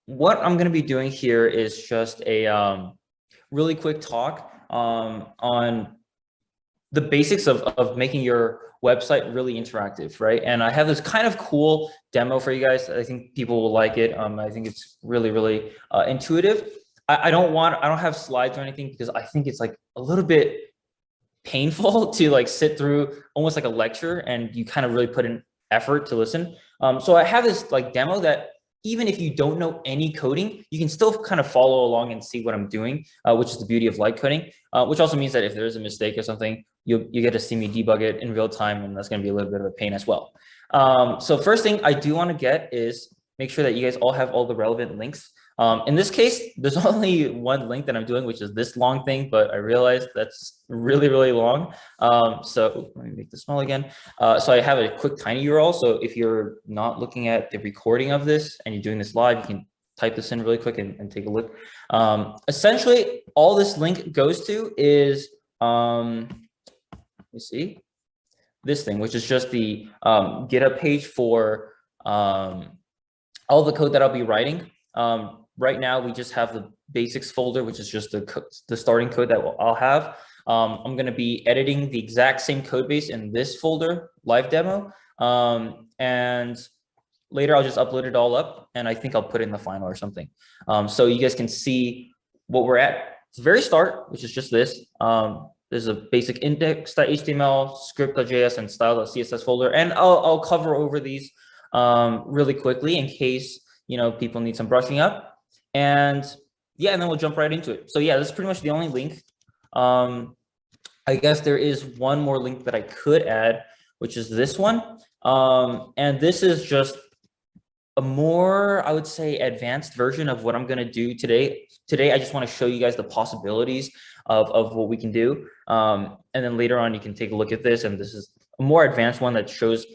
what I'm going to be doing here is just a really quick talk on the basics of making your website really interactive, right? And I have this kind of cool demo for you guys. I think people will like it. I think it's really intuitive. I don't have slides or anything because I think it's like a little bit painful to like sit through almost like a lecture, and you kind of really put in effort to listen. So I have this like demo that even if you don't know any coding, you can still kind of follow along and see what I'm doing, which is the beauty of light coding, which also means that if there's a mistake or something, you get to see me debug it in real time, and that's going to be a little bit of a pain as well. So first thing I do want to get is make sure that you guys all have all the relevant links. In this case, there's only one link that I'm doing, which is this long thing, but I realized that's really long. So let me make this small again. So I have a quick tiny URL. So if you're not looking at the recording of this and you're doing this live, you can type this in really quick and take a look. Essentially, all this link goes to is, let me see, this thing, which is just the GitHub page for all the code that I'll be writing. Right now, we just have the basics folder, which is just the starting code that I'll have. I'm going to be editing the exact same code base in this folder, live demo. And later, I'll just upload it all up, and I think I'll put it in the final or something. So you guys can see what we're at. It's the very start, which is just this. There's a basic index.html, script.js, and style.css folder. And I'll cover over these really quickly in case people need some brushing up. And yeah, and then we'll jump right into it. So yeah, this is pretty much the only link. I guess there is one more link that I could add, which is this one. And this is just a more, I would say, advanced version of what I'm going to do today. Today, I just want to show you guys the possibilities of what we can do. And then later on, you can take a look at this. And this is a more advanced one that shows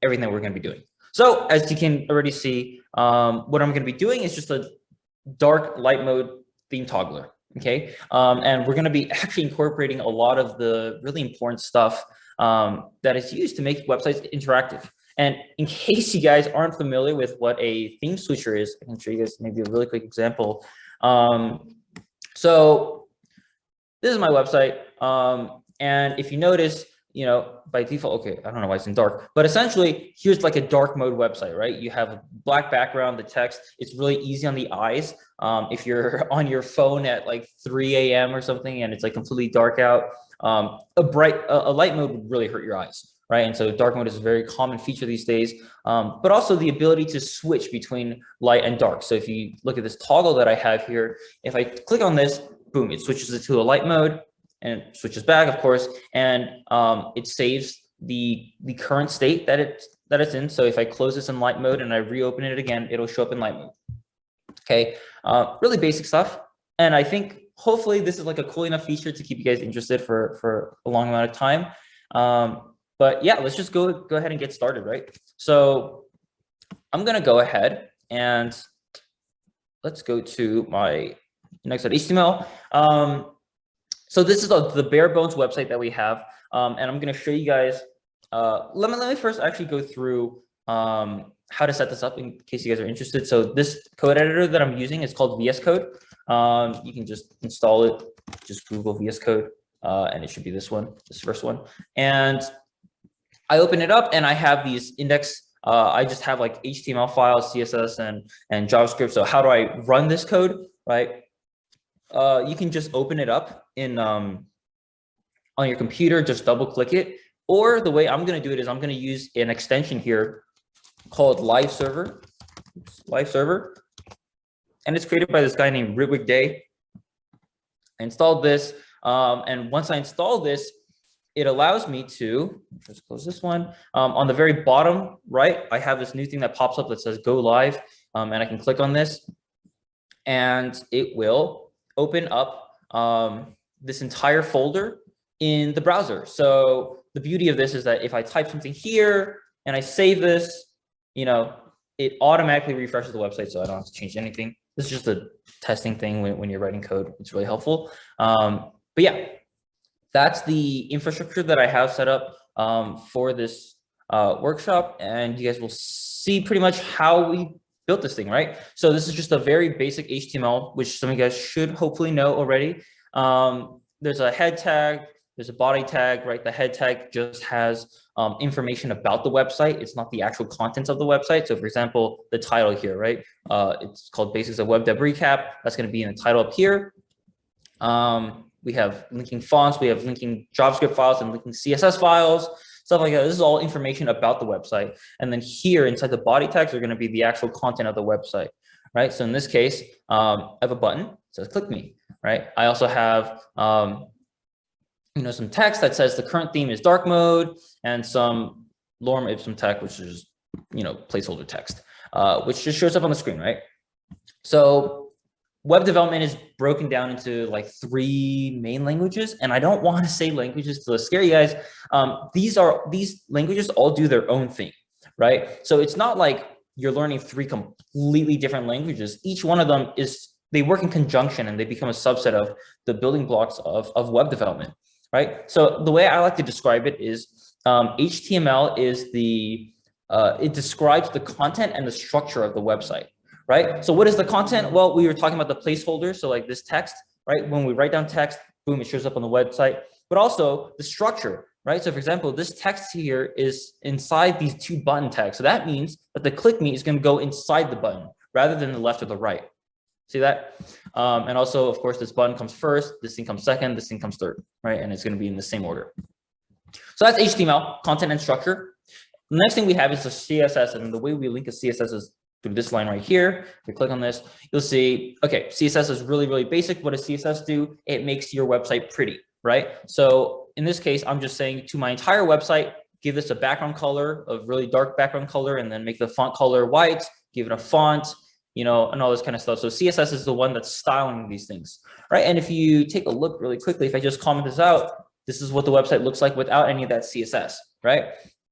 everything that we're going to be doing. So as you can already see, what I'm going to be doing is just a dark light mode theme toggler. Okay. And we're going to be actually incorporating a lot of the really important stuff that is used to make websites interactive. And in case you guys aren't familiar with what a theme switcher is, I can show you guys maybe a really quick example. So this is my website. And if you notice, by default, okay, I don't know why it's in dark, but essentially here's like a dark mode website, right? You have a black background, the text, it's really easy on the eyes. If you're on your phone at like 3 a.m. or something and it's like completely dark out, a light mode would really hurt your eyes, right? And so dark mode is a very common feature these days, but also the ability to switch between light and dark. So if you look at this toggle that I have here, if I click on this, boom, it switches it to a light mode, and it switches back, of course, and it saves the current state that it's in. So if I close this in light mode and I reopen it again, it'll show up in light mode. Okay, really basic stuff. And I think hopefully this is like a cool enough feature to keep you guys interested for a long amount of time. But yeah, let's just go ahead and get started, right? So I'm gonna go ahead and let's go to my next.html. So this is the bare bones website that we have, and I'm going to show you guys. Let me first actually go through how to set this up in case you guys are interested. So this code editor that I'm using is called VS Code. You can just install it, just Google VS Code, and it should be this one, this first one. And I open it up, and I have these index. I just have like HTML files, CSS, and JavaScript. So how do I run this code, right? You can just open it up in on your computer, just double click it. Or the way I'm going to do it is I'm going to use an extension here called Live Server. And it's created by this guy named Ritwig Day. I installed this. And once I install this, it allows me to, let's close this one. On the very bottom right, I have this new thing that pops up that says Go Live. And I can click on this, and it will open up this entire folder in the browser. So the beauty of this is that if I type something here and I save this, it automatically refreshes the website, so I don't have to change anything. This is just a testing thing when you're writing code. It's really helpful. But yeah, that's the infrastructure that I have set up for this workshop, and you guys will see pretty much how we built this thing, right? So this is just a very basic HTML, which some of you guys should hopefully know already. There's a head tag, there's a body tag, right? The head tag just has information about the website. It's not the actual contents of the website. So for example, the title here, right? It's called Basics of Web Dev Recap. That's going to be in the title up here. We have linking fonts, we have linking JavaScript files and linking CSS files, stuff like that. This is all information about the website. And then here inside the body tags are going to be the actual content of the website, right? So in this case, I have a button that says click me, right? I also have, some text that says the current theme is dark mode and some lorem ipsum text, which is, placeholder text, which just shows up on the screen, right? So web development is broken down into like 3 main languages, and I don't want to say languages to scare you guys. These languages all do their own thing, right? So it's not like you're learning 3 completely different languages. Each one of them they work in conjunction and they become a subset of the building blocks of web development, right? So the way I like to describe it is HTML is it describes the content and the structure of the website. Right? So what is the content? Well, we were talking about the placeholder. So like this text, right? When we write down text, boom, it shows up on the website, but also the structure, right? So for example, this text here is inside these 2 button tags. So that means that the click me is going to go inside the button rather than the left or the right. See that? And also, of course, this button comes first, this thing comes second, this thing comes third, right? And it's going to be in the same order. So that's HTML, content and structure. The next thing we have is the CSS, and the way we link a CSS is through this line right here. If you click on this, you'll see, okay, CSS is really, really basic. What does CSS do? It makes your website pretty, right? So in this case, I'm just saying to my entire website, give this a background color, a really dark background color, and then make the font color white, give it a font, and all this kind of stuff. So CSS is the one that's styling these things, right? And if you take a look really quickly, if I just comment this out, this is what the website looks like without any of that CSS, right?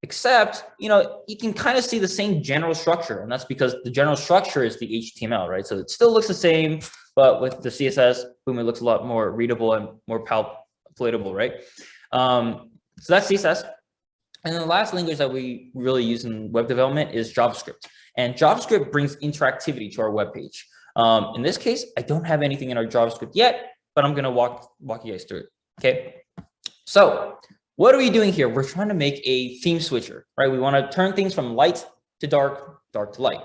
Except, you can kind of see the same general structure, and that's because the general structure is the HTML, right? So it still looks the same, but with the CSS, boom, it looks a lot more readable and more palatable, right? So that's CSS. And then the last language that we really use in web development is JavaScript. And JavaScript brings interactivity to our web page. In this case, I don't have anything in our JavaScript yet, but I'm going to walk you guys through it. Okay. So what are we doing here? We're trying to make a theme switcher, right? We want to turn things from light to dark, dark to light.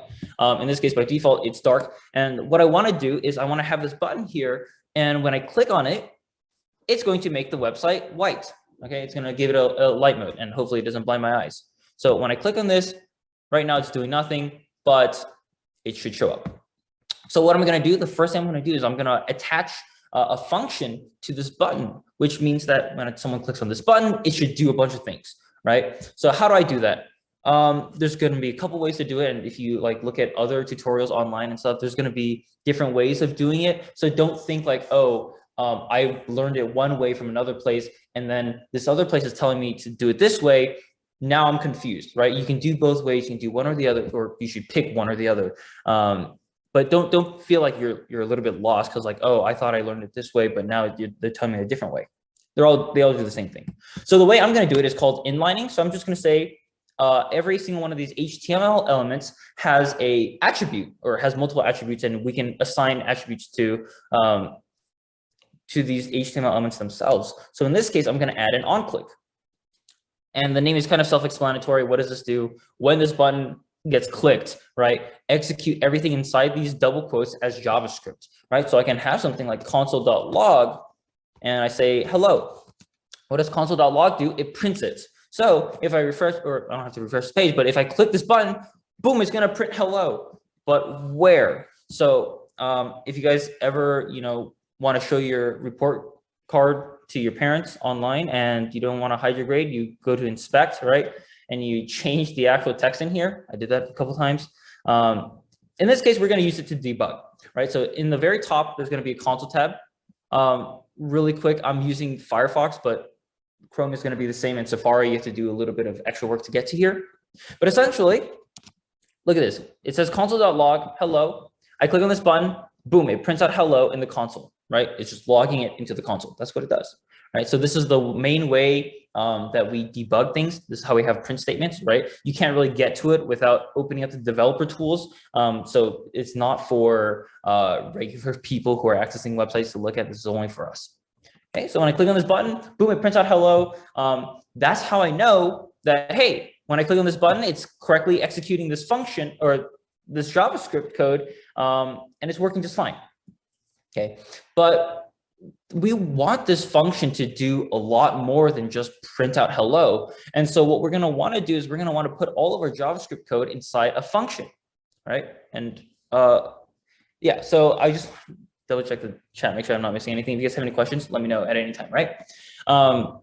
In this case, by default, it's dark. And what I want to do is I want to have this button here. And when I click on it, it's going to make the website white. Okay, it's going to give it a light mode, and hopefully it doesn't blind my eyes. So when I click on this, right now it's doing nothing, but it should show up. So what I'm going to do, the first thing I'm going to do is I'm going to attach a function to this button, which means that when someone clicks on this button, it should do a bunch of things, right? So how do I do that? There's going to be a couple ways to do it. And if you look at other tutorials online and stuff, there's going to be different ways of doing it. So don't think like, oh, I learned it one way from another place, and then this other place is telling me to do it this way. Now I'm confused, right? You can do both ways. You can do one or the other, or you should pick one or the other. But don't feel like you're a little bit lost because like, oh, I thought I learned it this way, but now they're telling me a different way. They all do the same thing. So the way I'm going to do it is called inlining. So I'm just going to say every single one of these HTML elements has a attribute or has multiple attributes, and we can assign attributes to these HTML elements themselves. So in this case, I'm going to add an onClick. And the name is kind of self-explanatory. What does this do? When this button gets clicked, right, execute everything inside these double quotes as JavaScript, right? So I can have something like Console.log, and I say, hello. What does Console.log do? It prints it. So if I refresh, or I don't have to refresh the page, but if I click this button, boom, it's going to print hello. But where? So if you guys ever, want to show your report card to your parents online and you don't want to hide your grade, you go to inspect, right? And you change the actual text in here. I did that a couple times. In this case, we're going to use it to debug, right? So in the very top, there's going to be a console tab. Really quick, I'm using Firefox, but Chrome is going to be the same. In Safari, you have to do a little bit of extra work to get to here. But essentially, look at this. It says console.log, hello. I click on this button. boom, it prints out hello in the console, right? It's just logging it into the console. That's what it does, right? So this is the main way that we debug things. This is how we have print statements, right? You can't really get to it without opening up the developer tools. So it's not for regular people who are accessing websites to look at. This is only for us. Okay, so when I click on this button, boom, it prints out hello. That's how I know that, hey, when I click on this button, it's correctly executing this function or this JavaScript code, and it's working just fine. Okay, but we want this function to do a lot more than just print out hello. And so what we're going to want to do is we're going to want to put all of our JavaScript code inside a function, right? And yeah, so I just double check the chat, make sure I'm not missing anything. If you guys have any questions, let me know at any time, right? All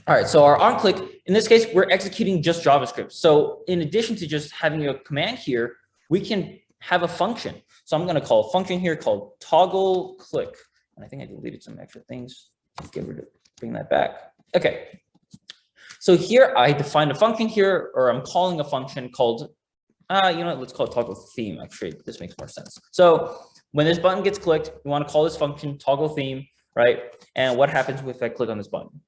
right, so our onClick, in this case, we're executing just JavaScript. So in addition to just having a command here, we can have a function. So I'm going to call a function here called toggle click. And I think I deleted some extra things. Bring that back. Okay. So here I define a function here, or I'm calling a function called, you know what, let's call it toggle theme. Actually, this makes more sense. So when this button gets clicked, we want to call this function toggle theme, right? And what happens if I click on this button?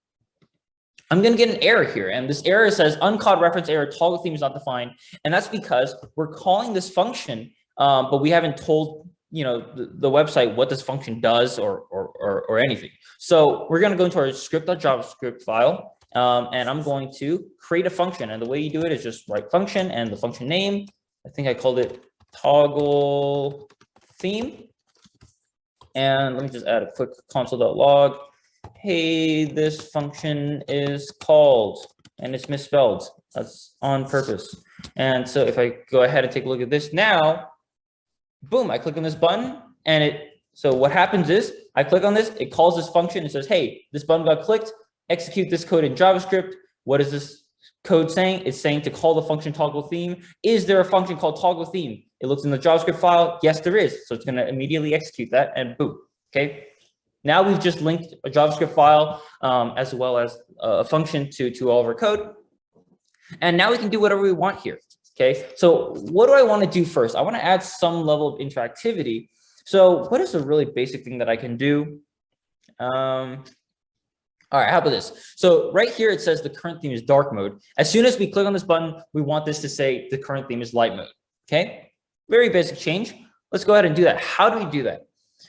I'm going to get an error here. And this error says uncaught reference error, toggle theme is not defined. And that's because we're calling this function, but we haven't told, you know, the website what this function does or anything. So we're going to go into our script.javascript file, and I'm going to create a function. And the way you do it is just write function and the function name. I think I called it toggle theme. And let me just add a quick console.log. Hey, this function is called, and it's misspelled. That's on purpose. And so if I go ahead and take a look at this now, boom, I click on this button, and so what happens is I click on this, it calls this function and says, hey, this button got clicked, execute this code in JavaScript. What is this code saying? It's saying to call the function toggle theme. Is there a function called toggle theme? It looks in the JavaScript file. Yes, there is. So it's going to immediately execute that, and boom. Okay. Now we've just linked a JavaScript file as well as a function to all of our code. And now we can do whatever we want here. Okay, so what do I want to do first? I want to add some level of interactivity. So what is a really basic thing that I can do? All right, how about this? So right here, it says the current theme is dark mode. As soon as we click on this button, we want this to say the current theme is light mode. Okay, very basic change. Let's go ahead and do that. How do we do that?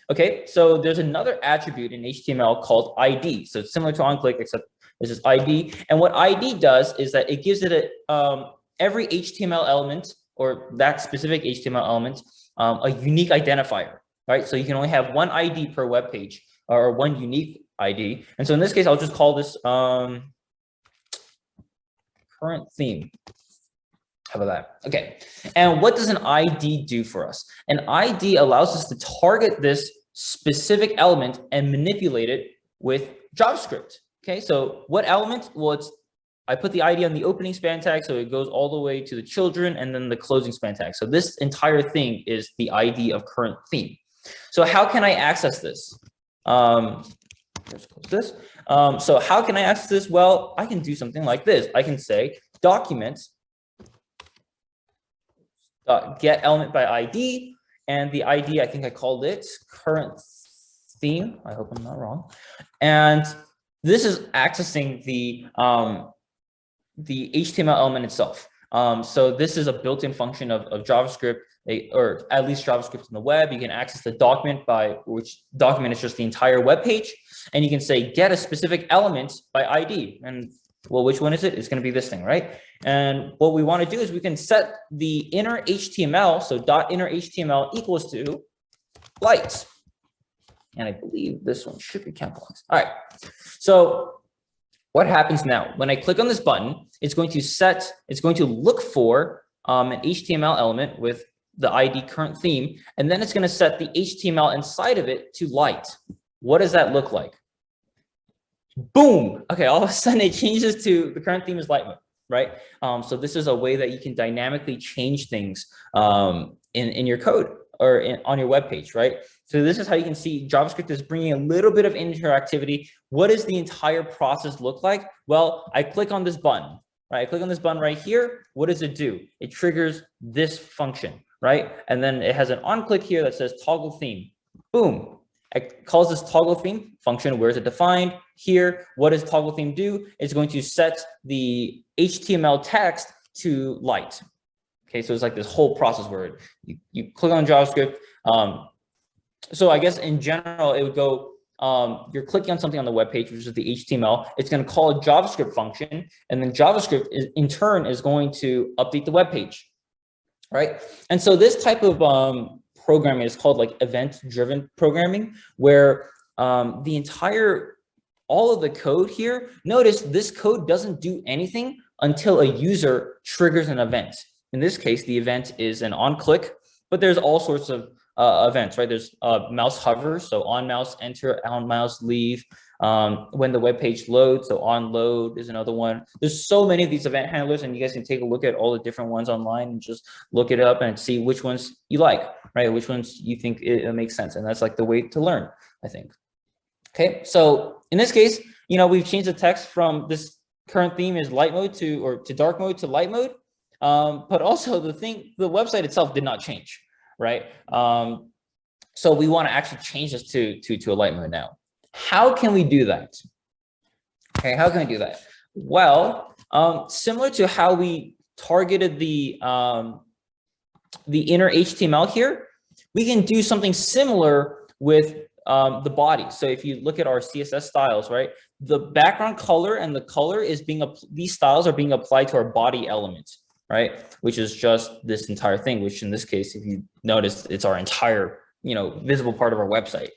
Okay, so there's another attribute in HTML called ID. So it's similar to onClick, except this is ID. And what ID does is that it gives it every HTML element, or that specific HTML element, a unique identifier, right? So you can only have one ID per web page, or one unique ID. And so in this case, I'll just call this current theme. How about that? Okay. And what does an ID do for us? An ID allows us to target this specific element and manipulate it with JavaScript. Okay. So what element? Well, I put the ID on the opening span tag, so it goes all the way to the children and then the closing span tag. So this entire thing is the ID of current theme. So how can I access this? Let's close this. So how can I access this? Well, I can do something like this. I can say documents getElementById, and the ID, I think I called it current theme. I hope I'm not wrong. And this is accessing the HTML element itself. So this is a built-in function of JavaScript, or at least JavaScript in the web. You can access the document, which document is just the entire web page, and you can say get a specific element by ID. And well, which one is it? It's going to be this thing, right? And what we want to do is we can set the inner HTML, so .inner HTML equals to light. And I believe this one should be capitalized. All right. So what happens now? When I click on this button, it's going to look for an HTML element with the ID current theme, and then it's going to set the HTML inside of it to light. What does that look like? Boom. Okay, all of a sudden it changes to the current theme is light mode, right? So this is a way that you can dynamically change things in your code or on your web page, right? So this is how you can see JavaScript is bringing a little bit of interactivity. What does the entire process look like? Well, I click on this button, right? I click on this button right here. What does it do? It triggers this function, right? And then it has an onClick here that says toggle theme. boom. It calls this toggle theme function. Where is it defined? Here. What does toggle theme do? It's going to set the HTML text to light. Okay, so it's like this whole process where you click on JavaScript. So I guess in general, it would go, you're clicking on something on the web page, which is the HTML. It's going to call a JavaScript function, and then JavaScript in turn is going to update the web page, right? And so this type of programming is called like event-driven programming, where all of the code here, notice this code doesn't do anything until a user triggers an event. In this case, the event is an on-click, but there's all sorts of events, right? There's mouse hover, so on mouse enter, on mouse leave. When the web page loads, so on load is another one. There's so many of these event handlers, and you guys can take a look at all the different ones online and just look it up and see which ones you like, right? Which ones you think it makes sense, and that's like the way to learn, I think. Okay, so in this case, we've changed the text from this current theme is light mode to dark mode to light mode, but also the website itself did not change. Right? So we want to actually change this to a light mode now. How can we do that? Okay, how can we do that? Well, similar to how we targeted the inner HTML here, we can do something similar with the body. So if you look at our CSS styles, right, the background color and the color is these styles are being applied to our body element, right? Which is just this entire thing, which in this case, if you notice, it's our entire, visible part of our website.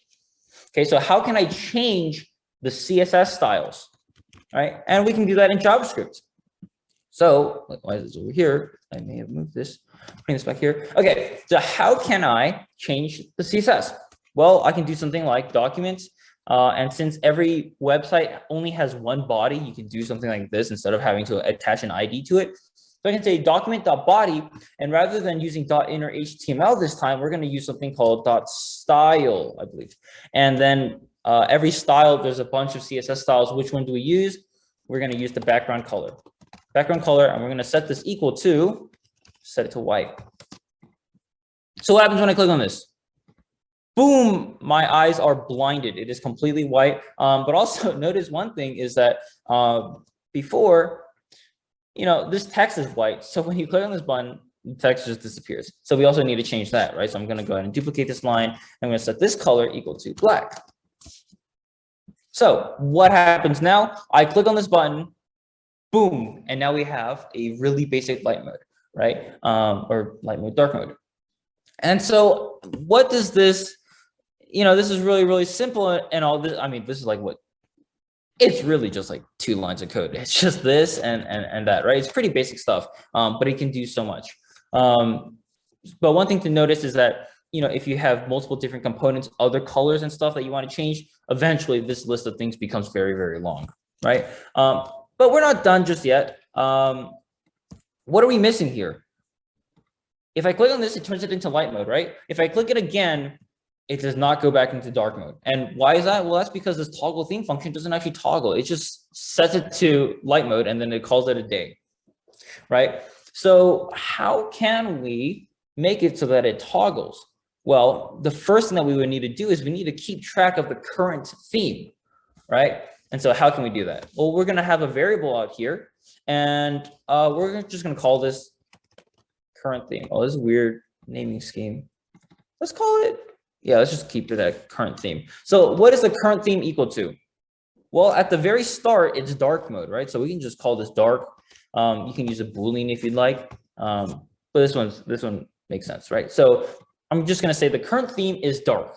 Okay, so how can I change the CSS styles, right? And we can do that in JavaScript. So, why is this over here? I may have moved this, bring this back here. Okay, so how can I change the CSS? Well, I can do something like documents. And since every website only has one body, you can do something like this instead of having to attach an ID to it. So I can say document.body, and rather than using .inner HTML this time, we're going to use something called .style, I believe. And then every style, there's a bunch of CSS styles. Which one do we use? We're going to use the background color. Background color, and we're going to set this equal to, set it to white. So what happens when I click on this? Boom, my eyes are blinded. It is completely white. But also notice one thing is that before, this text is white. So when you click on this button, the text just disappears. So we also need to change that, right? So I'm going to go ahead and duplicate this line. I'm going to set this color equal to black. So what happens now? I click on this button, boom, and now we have a really basic light mode, right? Or light mode, dark mode. And so what does this, this is really, really simple and all this. I mean, this is like what? It's really just like 2 lines of code. It's just this and that, right? It's pretty basic stuff, but it can do so much. But one thing to notice is that, if you have multiple different components, other colors and stuff that you want to change, eventually this list of things becomes very, very long, right? But we're not done just yet. What are we missing here? If I click on this, it turns it into light mode, right? If I click it again, it does not go back into dark mode. And why is that? Well, that's because this toggle theme function doesn't actually toggle. It just sets it to light mode and then it calls it a day, right? So how can we make it so that it toggles? Well, the first thing that we would need to do is we need to keep track of the current theme, right? And so how can we do that? Well, we're going to have a variable out here, and we're just going to call this current theme. Oh, this is a weird naming scheme. Let's call it, let's just keep it at current theme. So what is the current theme equal to? Well, at the very start, it's dark mode, right? So we can just call this dark. You can use a Boolean if you'd like, but this one makes sense, right? So I'm just going to say the current theme is dark.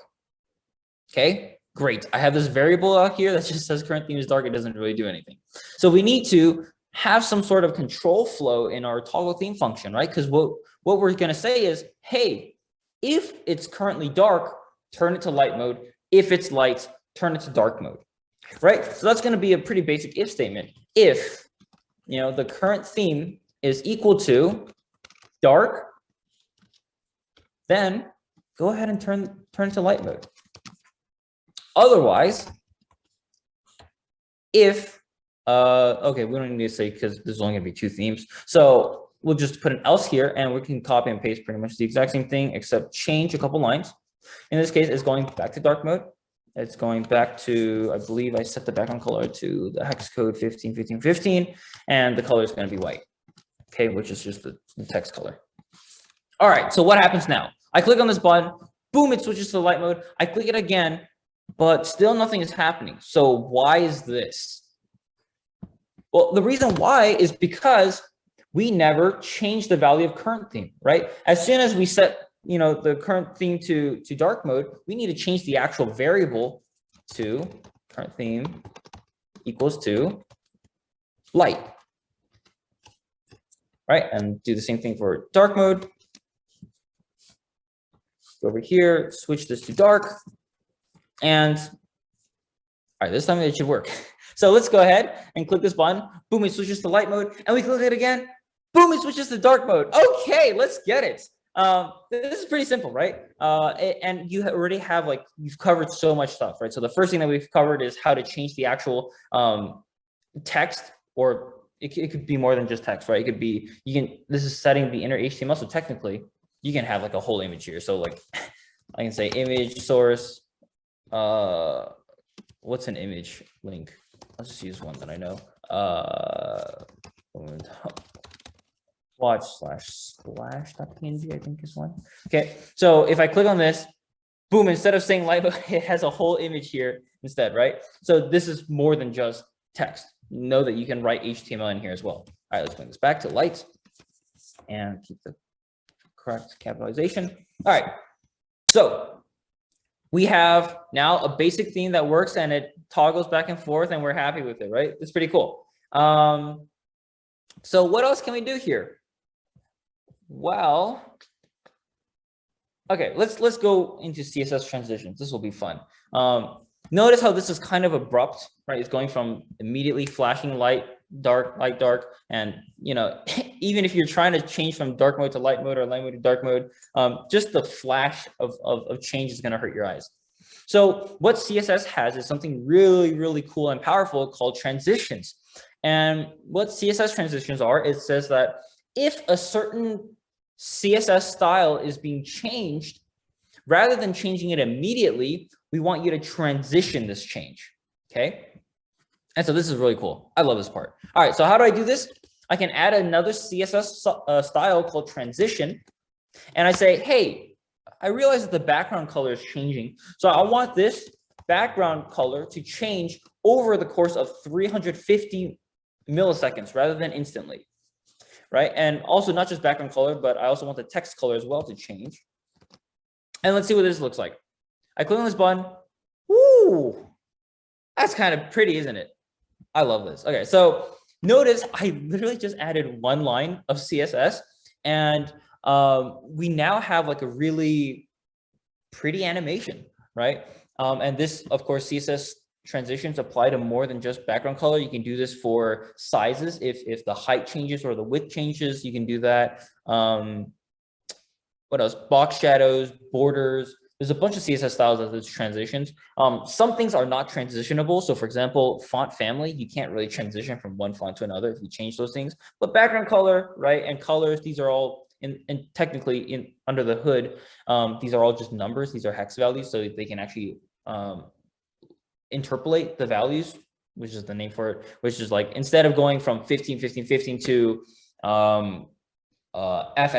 Okay, great. I have this variable out here that just says current theme is dark. It doesn't really do anything. So we need to have some sort of control flow in our toggle theme function, right? Because what we're going to say is, hey, if it's currently dark, turn it to light mode. If it's light, turn it to dark mode, right? So that's going to be a pretty basic if statement. If, the current theme is equal to dark, then go ahead and turn to light mode. Otherwise, if, okay, we don't need to say because there's only going to be 2 themes. So we'll just put an else here and we can copy and paste pretty much the exact same thing, except change a couple lines. In this case, it's going back to dark mode. It's going back to, I believe I set the background color to the hex code 15, 15, 15, and the color is going to be white, okay, which is just the text color. All right, so what happens now? I click on this button, boom, it switches to light mode. I click it again, but still nothing is happening. So why is this? Well, the reason why is because we never changed the value of current theme, right? As soon as we set the current theme to dark mode, we need to change the actual variable to current theme equals to light, right? And do the same thing for dark mode. Go over here, switch this to dark, and all right, this time it should work. So let's go ahead and click this button. Boom, it switches to light mode, and we click it again. Boom, it switches to dark mode. Okay, let's get it. This is pretty simple, right? And you already have, like, you've covered so much stuff, right? So the first thing that we've covered is how to change the actual text, or it could be more than just text, right? It could be, this is setting the inner HTML. So technically you can have like a whole image here. So like I can say image source, what's an image link? Let's just use one that I know. Watch/splash.png, I think is one. Okay, so if I click on this, boom, instead of saying light, it has a whole image here instead, right? So this is more than just text. Know that you can write HTML in here as well. All right, let's bring this back to light and keep the correct capitalization. All right, so we have now a basic theme that works and it toggles back and forth and we're happy with it, right? It's pretty cool. So what else can we do here? Well, okay, let's go into CSS transitions. This will be fun. Notice how this is kind of abrupt, right? It's going from immediately flashing light, dark, light, dark. And, even if you're trying to change from dark mode to light mode or light mode to dark mode, just the flash of change is going to hurt your eyes. So what CSS has is something really, really cool and powerful called transitions. And what CSS transitions are, it says that if a certain CSS style is being changed, rather than changing it immediately, we want you to transition this change, okay? And so this is really cool. I love this part. All right, so how do I do this? I can add another CSS style called transition. And I say, hey, I realize that the background color is changing. So I want this background color to change over the course of 350 milliseconds rather than instantly, right? And also not just background color, but I also want the text color as well to change. And let's see what this looks like. I click on this button. Ooh, that's kind of pretty, isn't it? I love this. Okay, so notice I literally just added one line of CSS, and we now have like a really pretty animation, right? And this, of course, CSS transitions apply to more than just background color. You can do this for sizes. If the height changes or the width changes, you can do that. What else? Box shadows, borders. There's a bunch of CSS styles that there's transitions. Some things are not transitionable. So for example, font family, you can't really transition from one font to another if you change those things. But background color, right, and colors, these are all technically under the hood. These are all just numbers. These are hex values, so they can actually interpolate the values, which is the name for it, which is like instead of going from 15, 15, 15 to F,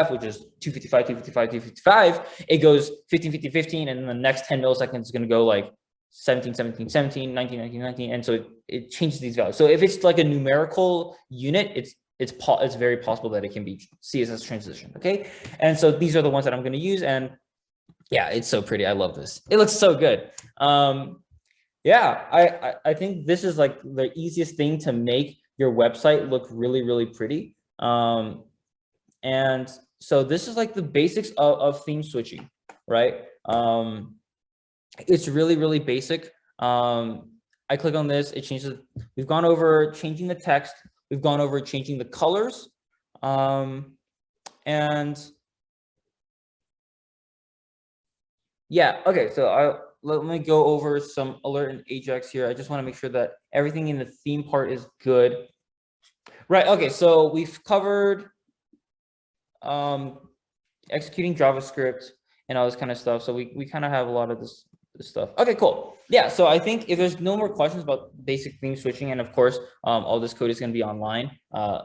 which is 255, 255, 255, it goes 15, 15, 15, and then the next 10 milliseconds is going to go like 17, 17, 17, 19, 19, 19, and so it changes these values. So if it's like a numerical unit, it's very possible that it can be CSS transition, okay? And so these are the ones that I'm going to use, and yeah, it's so pretty. I love this. It looks so good. Yeah, I think this is like the easiest thing to make your website look really, really pretty. And so this is like the basics of theme switching, right? It's really, really basic. I click on this, it changes. We've gone over changing the text. We've gone over changing the colors. And yeah, okay, so let me go over some alert and Ajax here. I just want to make sure that everything in the theme part is good. Right, okay, so we've covered executing JavaScript and all this kind of stuff. So we kind of have a lot of this stuff. Okay, cool. Yeah, so I think if there's no more questions about basic theme switching, and of course, all this code is going to be online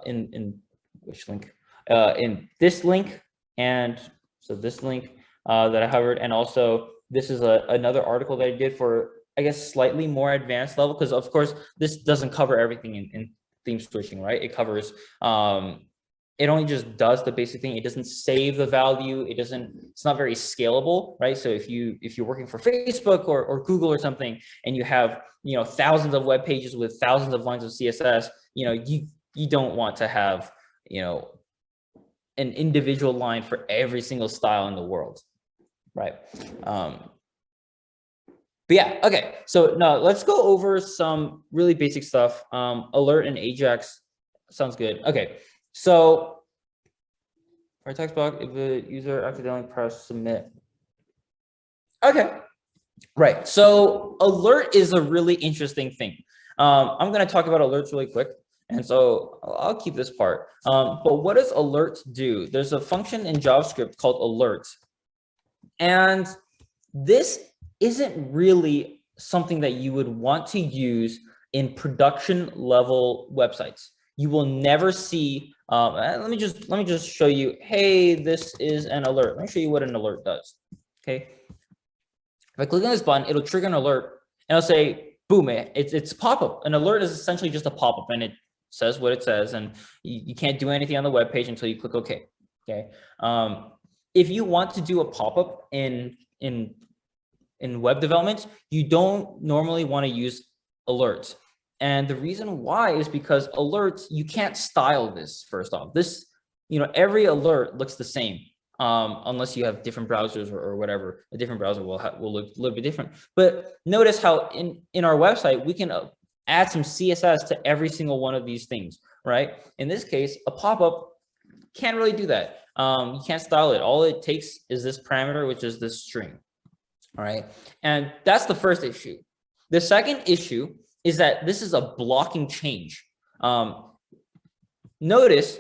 in which link? In this link, and so this link that I covered, and also this is another article that I did for, I guess, slightly more advanced level, because of course this doesn't cover everything in theme switching, right? It covers it only just does the basic thing. It doesn't save the value. It's not very scalable, right? So if you're working for Facebook or Google or something, and you have, thousands of web pages with thousands of lines of CSS, you don't want to have, an individual line for every single style in the world, right? But yeah, okay. So now let's go over some really basic stuff. Alert and Ajax sounds good. Okay. So our text block, if the user accidentally pressed submit. Okay, right. So alert is a really interesting thing. I'm going to talk about alerts really quick. And so I'll keep this part. But what does alert do? There's a function in JavaScript called alert. And this isn't really something that you would want to use in production level websites. You will never see, let me just show you, hey, this is an alert. Let me show you what an alert does, okay? If I click on this button, it'll trigger an alert, and it'll say, boom, it's a pop-up. An alert is essentially just a pop-up, and it says what it says, and you can't do anything on the web page until you click OK, okay? If you want to do a pop-up in web development, you don't normally want to use alerts. And the reason why is because alerts, you can't style this. First off, this, every alert looks the same, unless you have different browsers or whatever. A different browser will look a little bit different. But notice how in our website, we can add some CSS to every single one of these things, right? In this case, a pop-up can't really do that. You can't style it. All it takes is this parameter, which is this string, all right? And that's the first issue. The second issue is that this is a blocking change. Notice,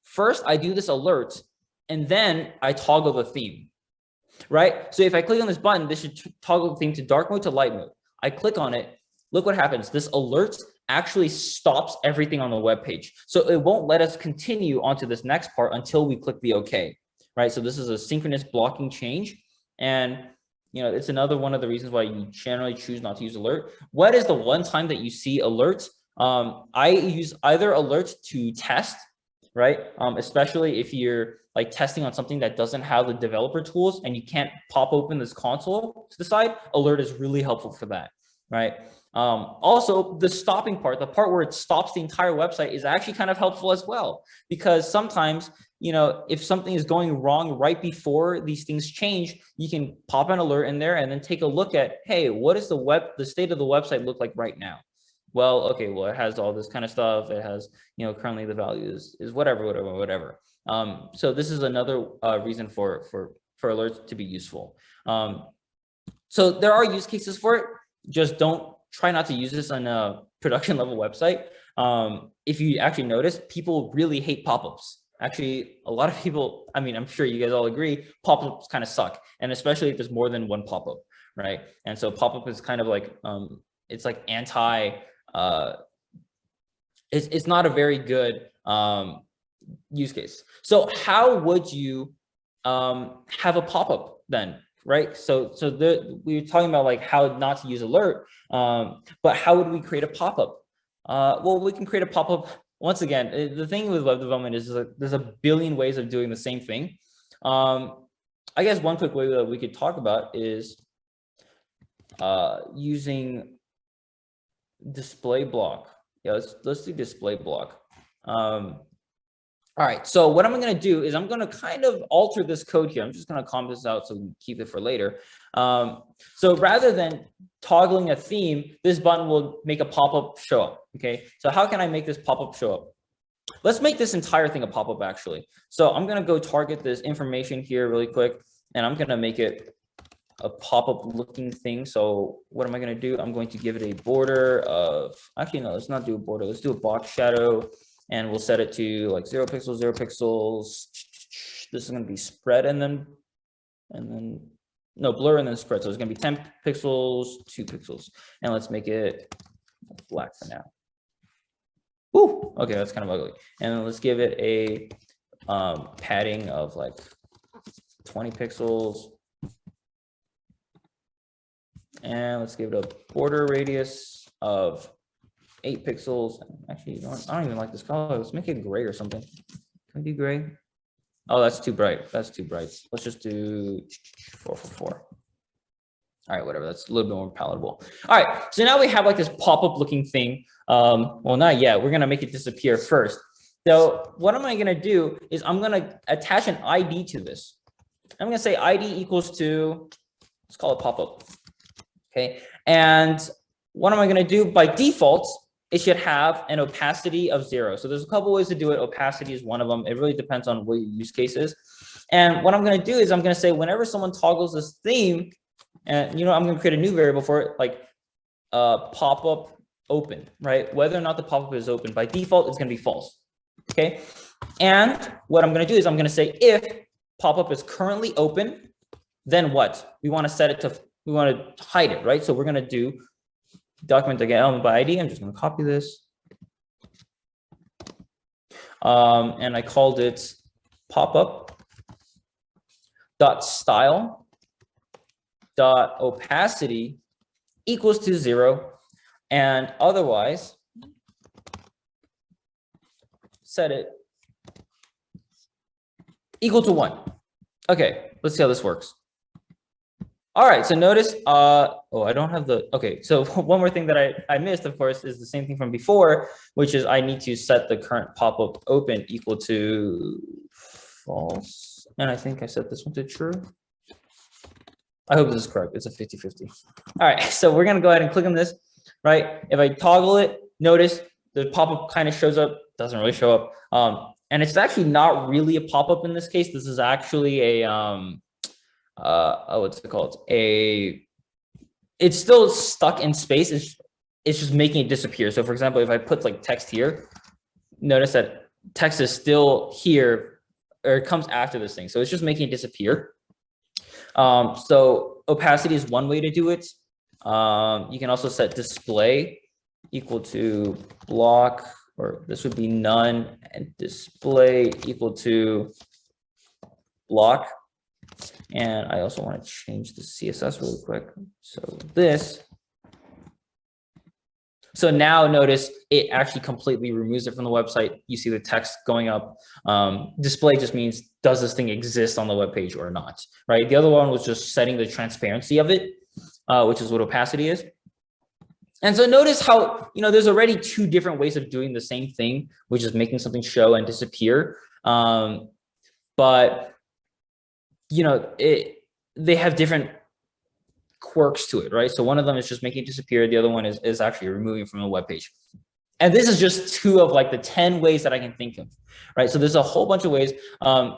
first I do this alert, and then I toggle the theme, right? So if I click on this button, this should toggle the theme to dark mode to light mode. I click on it, look what happens. This alert actually stops everything on the web page. So it won't let us continue onto this next part until we click the OK, right? So this is a synchronous blocking change. And it's another one of the reasons why you generally choose not to use alert. What is the one time that you see alerts? I use either alerts to test, right? Especially if you're like testing on something that doesn't have the developer tools and you can't pop open this console to the side, alert is really helpful for that, right? Also, the stopping part, the part where it stops the entire website, is actually kind of helpful as well, because sometimes, if something is going wrong right before these things change, you can pop an alert in there and then take a look at, hey, what is the state of the website look like right now? Well, okay, well, it has all this kind of stuff. It has, currently the value is whatever. So this is another reason for alerts to be useful. So there are use cases for it. Just try not to use this on a production level website. If you actually notice, people really hate pop-ups. Actually, a lot of people, I'm sure you guys all agree, pop-ups kind of suck. And especially if there's more than one pop-up, right? And so pop-up is kind of like, it's like it's not a very good use case. So how would you have a pop-up then? Right. So we were talking about like how not to use alert, but how would we create a pop-up? Well, we can create a pop-up. Once again, the thing with web development is there's a billion ways of doing the same thing. I guess one quick way that we could talk about is using display block. Yeah, let's do display block. All right, so what I'm going to do is I'm going to kind of alter this code here. I'm just going to comment this out so we can keep it for later. So rather than toggling a theme, this button will make a pop-up show up, okay? So how can I make this pop-up show up? Let's make this entire thing a pop-up, actually. So I'm going to go target this information here really quick, and I'm going to make it a pop-up looking thing. So what am I going to do? I'm going to give it a border of, actually, no, let's not do a border. Let's do a box shadow. And we'll set it to like 0 pixels, 0 pixels. This is going to be spread, and then and then no blur and then spread. So it's going to be 10 pixels, 2 pixels, and let's make it black for now. Ooh, okay, that's kind of ugly. And then let's give it a padding of like 20 pixels. And let's give it a border radius of 8 pixels. Actually, I don't even like this color. Let's make it gray or something. Can we do gray? Oh, that's too bright. That's too bright. Let's just do 444. All right, whatever. That's a little bit more palatable. All right, so now we have like this pop-up looking thing. Well, not yet. We're gonna make it disappear first. So what am I gonna do is I'm gonna attach an ID to this. I'm gonna say ID equals to, let's call it pop-up. Okay, and what am I gonna do? By default, it should have an opacity of 0. So there's a couple ways to do it. Opacity is one of them. It really depends on what your use case is. And what I'm gonna do is I'm gonna say whenever someone toggles this theme, and I'm gonna create a new variable for it, like pop-up open, right? Whether or not the pop-up is open, by default, it's gonna be false, okay? And what I'm gonna do is I'm gonna say if pop-up is currently open, then what? We wanna set it to, we wanna hide it, right? So we're gonna do document to getElementById. I'm just gonna copy this. And I called it pop-up dot style dot opacity equals to 0, and otherwise set it equal to 1. Okay, let's see how this works. All right, so notice, oh, I don't have the, okay, so one more thing that I missed, of course, is the same thing from before, which is I need to set the current pop-up open equal to false. And I think I set this one to true. I hope this is correct. It's a 50-50. All right, so we're gonna go ahead and click on this, right? If I toggle it, notice the pop-up kind of shows up, doesn't really show up. And it's actually not really a pop-up in this case. This is actually a, what's it called? It's still stuck in space. It's just making it disappear. So for example, if I put like text here, notice that text is still here, or it comes after this thing. So it's just making it disappear. So opacity is one way to do it. You can also set display equal to block, or this would be none, and display equal to block. And I also want to change the CSS really quick. So this. So now notice it actually completely removes it from the website. You see the text going up. Display just means, does this thing exist on the web page or not, right? The other one was just setting the transparency of it, which is what opacity is. And so notice how, there's already 2 different ways of doing the same thing, which is making something show and disappear. But they have different quirks to it, right? So one of them is just making it disappear. The other one is actually removing from the web page. And this is just 2 of like the 10 ways that I can think of, right? So there's a whole bunch of ways.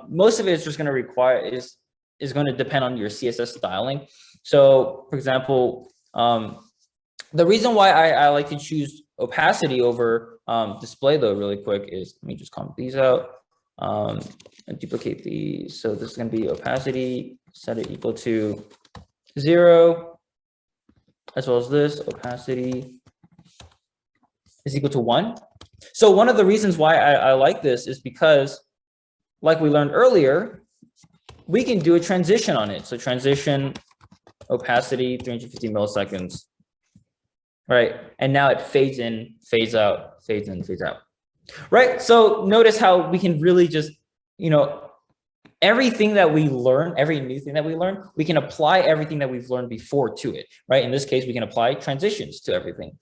Most of it is just going to require is going to depend on your CSS styling. So for example, the reason why I like to choose opacity over display though really quick is, let me just comment these out. And duplicate these. So this is going to be opacity, set it equal to 0, as well as this opacity is equal to 1. So one of the reasons why I like this is because, like we learned earlier, we can do a transition on it. So transition opacity 350 milliseconds, right? And now it fades in, fades out, fades in, fades out. Right. So notice how we can really just, everything that we learn, every new thing that we learn, we can apply everything that we've learned before to it. Right. In this case, we can apply transitions to everything,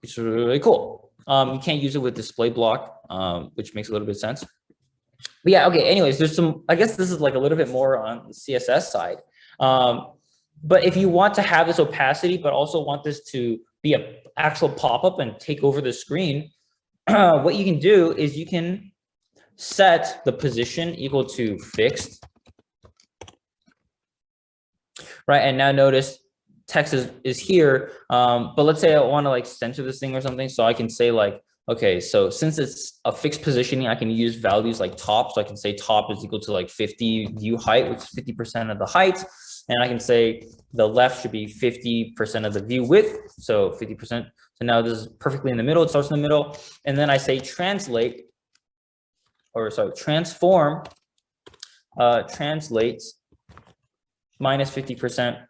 which is really cool. You can't use it with display block, which makes a little bit of sense. But yeah, okay. Anyways, there's some, I guess this is like a little bit more on the CSS side. But if you want to have this opacity, but also want this to be an actual pop-up and take over the screen, what you can do is you can set the position equal to fixed, right? And now notice text is here, but let's say I want to like center this thing or something, so I can say like okay, so since it's a fixed positioning, I can use values like top. So I can say top is equal to like 50 view height, which is 50% of the height. And I can say the left should be 50% of the view width. So 50%. So now this is perfectly in the middle. It starts in the middle. And then I say translate, or sorry, transform, translates minus 50%,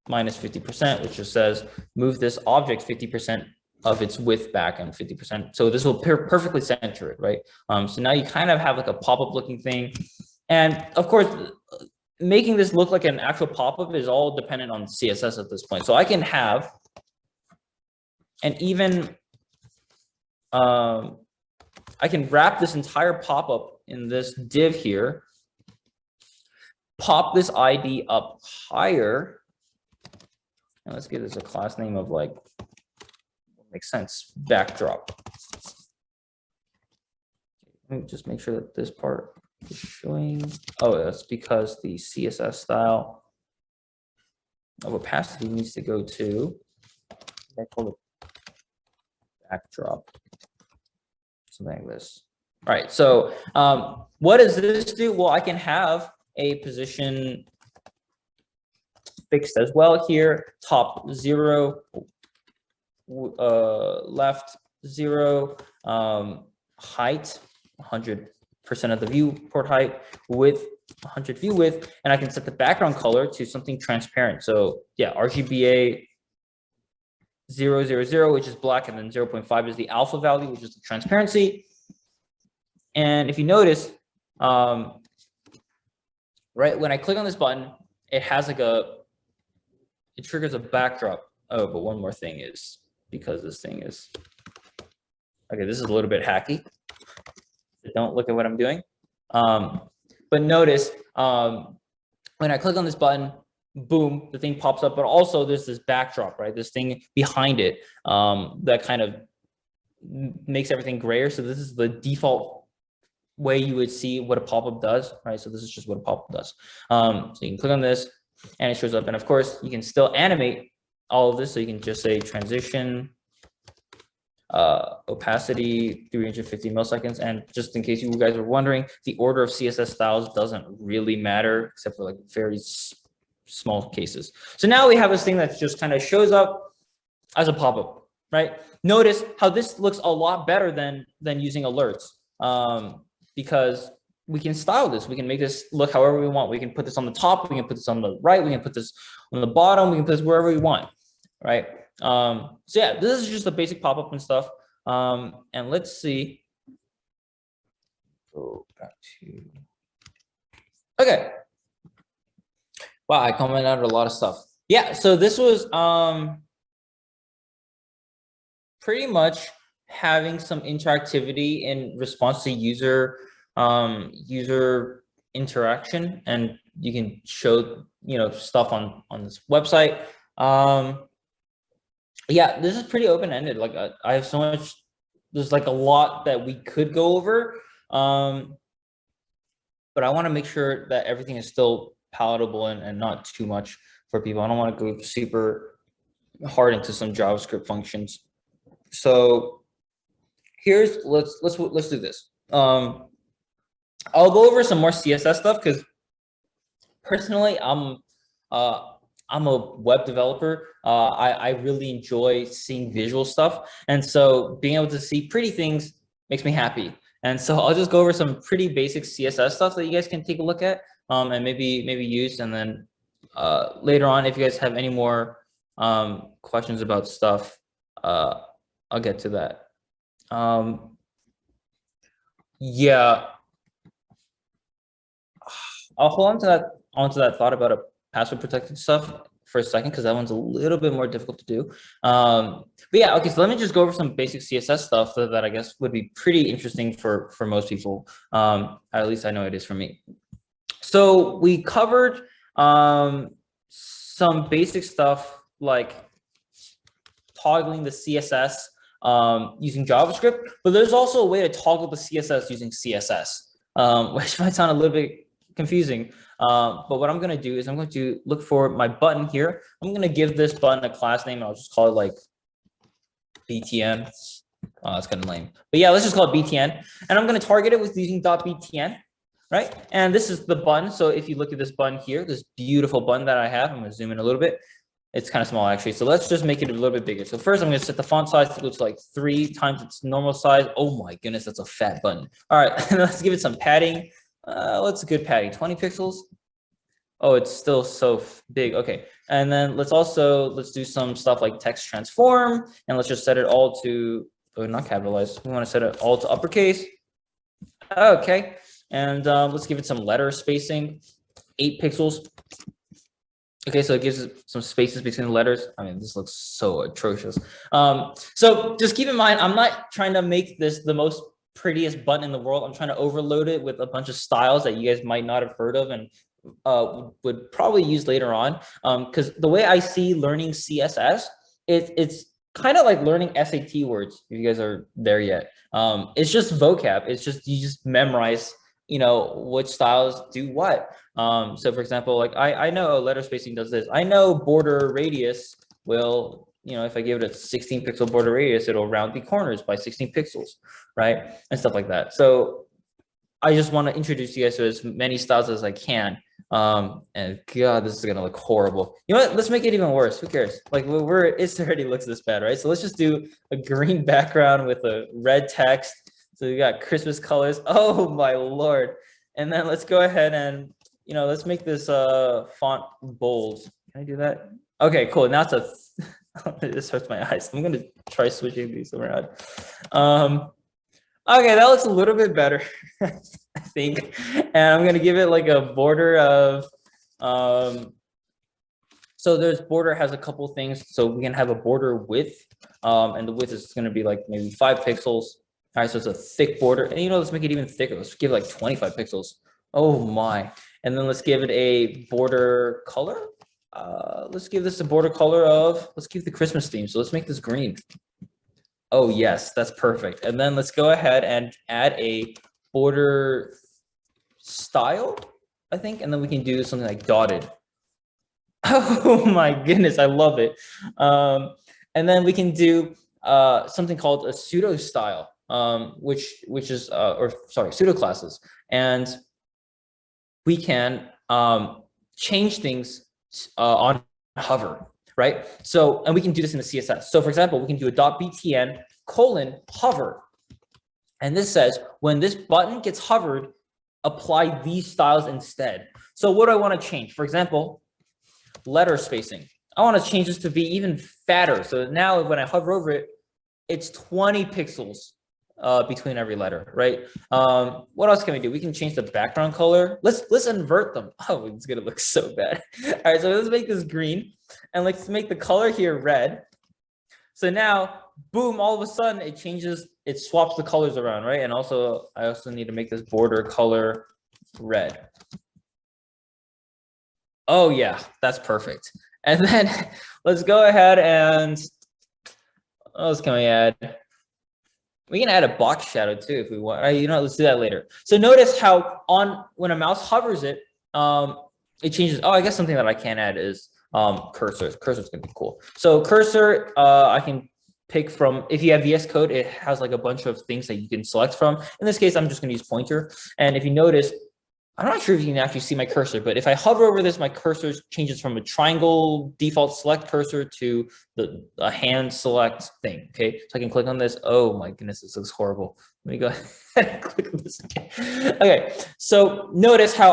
minus 50%, which just says move this object 50% of its width back and 50%. So this will perfectly center it, right? So now you kind of have like a pop-up looking thing. And of course, making this look like an actual pop-up is all dependent on CSS at this point. So I can have and even I can wrap this entire pop-up in this div here, pop this ID up higher, and let's give this a class name of like, makes sense, backdrop. Let me just make sure that this part is showing. Oh, that's because the CSS style of opacity needs to go to, I call it backdrop, something like this. All right, so what does this do? Well, I can have a position fixed as well here, top 0, left 0, height 100% of the viewport height, width 100 view width, and I can set the background color to something transparent. So yeah, RGBA 000, which is black, and then 0.5 is the alpha value, which is the transparency. And if you notice, right when I click on this button, it has like it triggers a backdrop. Oh, but one more thing is, because this thing is, okay, this is a little bit hacky. Don't look at what I'm doing. But notice when I click on this button, boom, the thing pops up, but also there's this backdrop, right? This thing behind it that kind of makes everything grayer. So this is the default way you would see what a pop-up does, right? So this is just what a pop-up does. So you can click on this and it shows up. And of course, you can still animate all of this. So you can just say transition, opacity 350 milliseconds. And just in case you guys are wondering, the order of CSS styles doesn't really matter except for like very small cases. So now we have this thing that just kind of shows up as a pop-up, right? Notice how this looks a lot better than using alerts, because we can style this. We can make this look however we want. We can put this on the top, we can put this on the right, we can put this on the bottom, we can put this wherever we want, right? So yeah, this is just a basic pop-up and stuff. And let's see. Go back to, okay. Wow, I commented out a lot of stuff. Yeah, so this was pretty much having some interactivity in response to user interaction, and you can show stuff on this website. Yeah, this is pretty open-ended. Like I have so much, there's like a lot that we could go over, but I want to make sure that everything is still palatable and not too much for people. I don't want to go super hard into some JavaScript functions. So here's let's do this. I'll go over some more CSS stuff because personally I'm a web developer. I really enjoy seeing visual stuff, and so being able to see pretty things makes me happy. And so I'll just go over some pretty basic CSS stuff that you guys can take a look at and maybe use, and then later on, if you guys have any more questions about stuff, I'll get to that. Yeah, I'll hold on to that thought about a password protected stuff for a second, because that one's a little bit more difficult to do. But yeah, okay, so let me just go over some basic CSS stuff that I guess would be pretty interesting for most people. At least I know it is for me. So we covered some basic stuff like toggling the CSS using JavaScript, but there's also a way to toggle the CSS using CSS, which might sound a little bit confusing. But what I'm going to do is I'm going to look for my button here. I'm going to give this button a class name. I'll just call it like BTN. Oh, that's kind of lame. But yeah, let's just call it btn. And I'm going to target it with using .btn, right? And this is the button. So if you look at this button here, this beautiful button that I have, I'm going to zoom in a little bit. It's kind of small, actually. So let's just make it a little bit bigger. So first, I'm going to set the font size to go to like 3 times its normal size. Oh my goodness, that's a fat button. All right, let's give it some padding. What's a good padding? 20 pixels? Oh, it's still so big. Okay. And then let's do some stuff like text transform. And let's just set it all to, not capitalized. We want to set it all to uppercase. Okay. And let's give it some letter spacing, 8 pixels. Okay, so it gives it some spaces between the letters. I mean, this looks so atrocious. So just keep in mind, I'm not trying to make this the most prettiest button in the world. I'm trying to overload it with a bunch of styles that you guys might not have heard of and would probably use later on. Because the way I see learning CSS, it's kind of like learning SAT words, if you guys are there yet. It's just vocab. It's just, you just memorize, you know, which styles do what. So for example, like I know letter spacing does this. I know border radius will, you know, if I give it a 16 pixel border radius, it'll round the corners by 16 pixels, right? And stuff like that. So I just want to introduce you guys to as many styles as I can. And God, this is going to look horrible. You know what? Let's make it even worse. Who cares? Like it already looks this bad, right? So let's just do a green background with a red text. So we got Christmas colors. Oh my Lord. And then let's go ahead and, you know, let's make this font bold. Can I do that? Okay, cool. Now it's this hurts my eyes. I'm going to try switching these around. Okay, that looks a little bit better, I think. And I'm going to give it like a border of, so there's border has a couple things. So we can have a border width, and the width is going to be like maybe 5 pixels. All right, so it's a thick border. And, you know, let's make it even thicker. Let's give it like 25 pixels. Oh, my. And then let's give it a border color. Let's give this a border color of, let's keep the Christmas theme. So let's make this green. Oh, yes, that's perfect. And then let's go ahead and add a border style, I think. And then we can do something like dotted. Oh, my goodness, I love it. And then we can do something called a pseudo style. Which is pseudo classes, and we can change things on hover, right? So, and we can do this in the CSS. So for example, we can do a .btn :hover, and this says when this button gets hovered, apply these styles instead. So what do I want to change? For example, letter spacing. I want to change this to be even fatter. So now when I hover over it, it's 20 pixels between every letter, right? What else can we do? We can change the background color. Let's invert them. Oh, it's gonna look so bad. All right, so let's make this green, and let's make the color here red. So now, boom! All of a sudden, it changes. It swaps the colors around, right? And also, I also need to make this border color red. Oh yeah, that's perfect. And then let's go ahead and what else can we add? We can add a box shadow too if we want. You know, let's do that later. So notice how when a mouse hovers it, it changes. Oh, I guess something that I can add is cursor. Cursor's gonna be cool. So cursor, I can pick from. If you have VS Code, it has like a bunch of things that you can select from. In this case, I'm just gonna use pointer. And if you notice, I'm not sure if you can actually see my cursor, but if I hover over this, my cursor changes from a triangle default select cursor to a hand select thing. Okay, so I can click on this. Oh my goodness, this looks horrible. Let me go ahead and click on this again. Okay, so notice how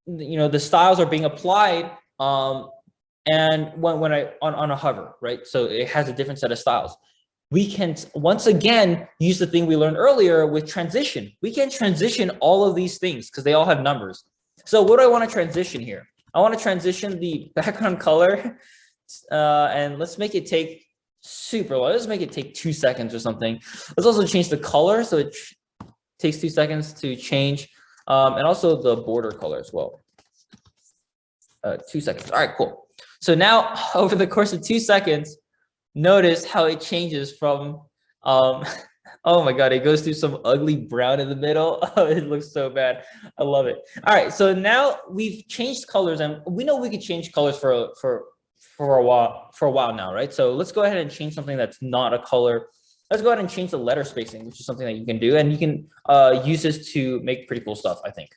the styles are being applied, and when I on a hover, right? So it has a different set of styles. We can once again use the thing we learned earlier with transition. We can transition all of these things because they all have numbers. So what do I want to transition here? I want to transition the background color, and let's make it take super long. Let's make it take 2 seconds or something. Let's also change the color so it takes 2 seconds to change, and also the border color as well. 2 seconds. All right, cool. So now over the course of 2 seconds, notice how it changes from, oh my God, it goes through some ugly brown in the middle. Oh, it looks so bad. I love it. All right, so now we've changed colors, and we know we could change colors for a while now, right? So let's go ahead and change something that's not a color. let's go ahead and change the letter spacing, which is something that you can do. And you can use this to make pretty cool stuff, I think.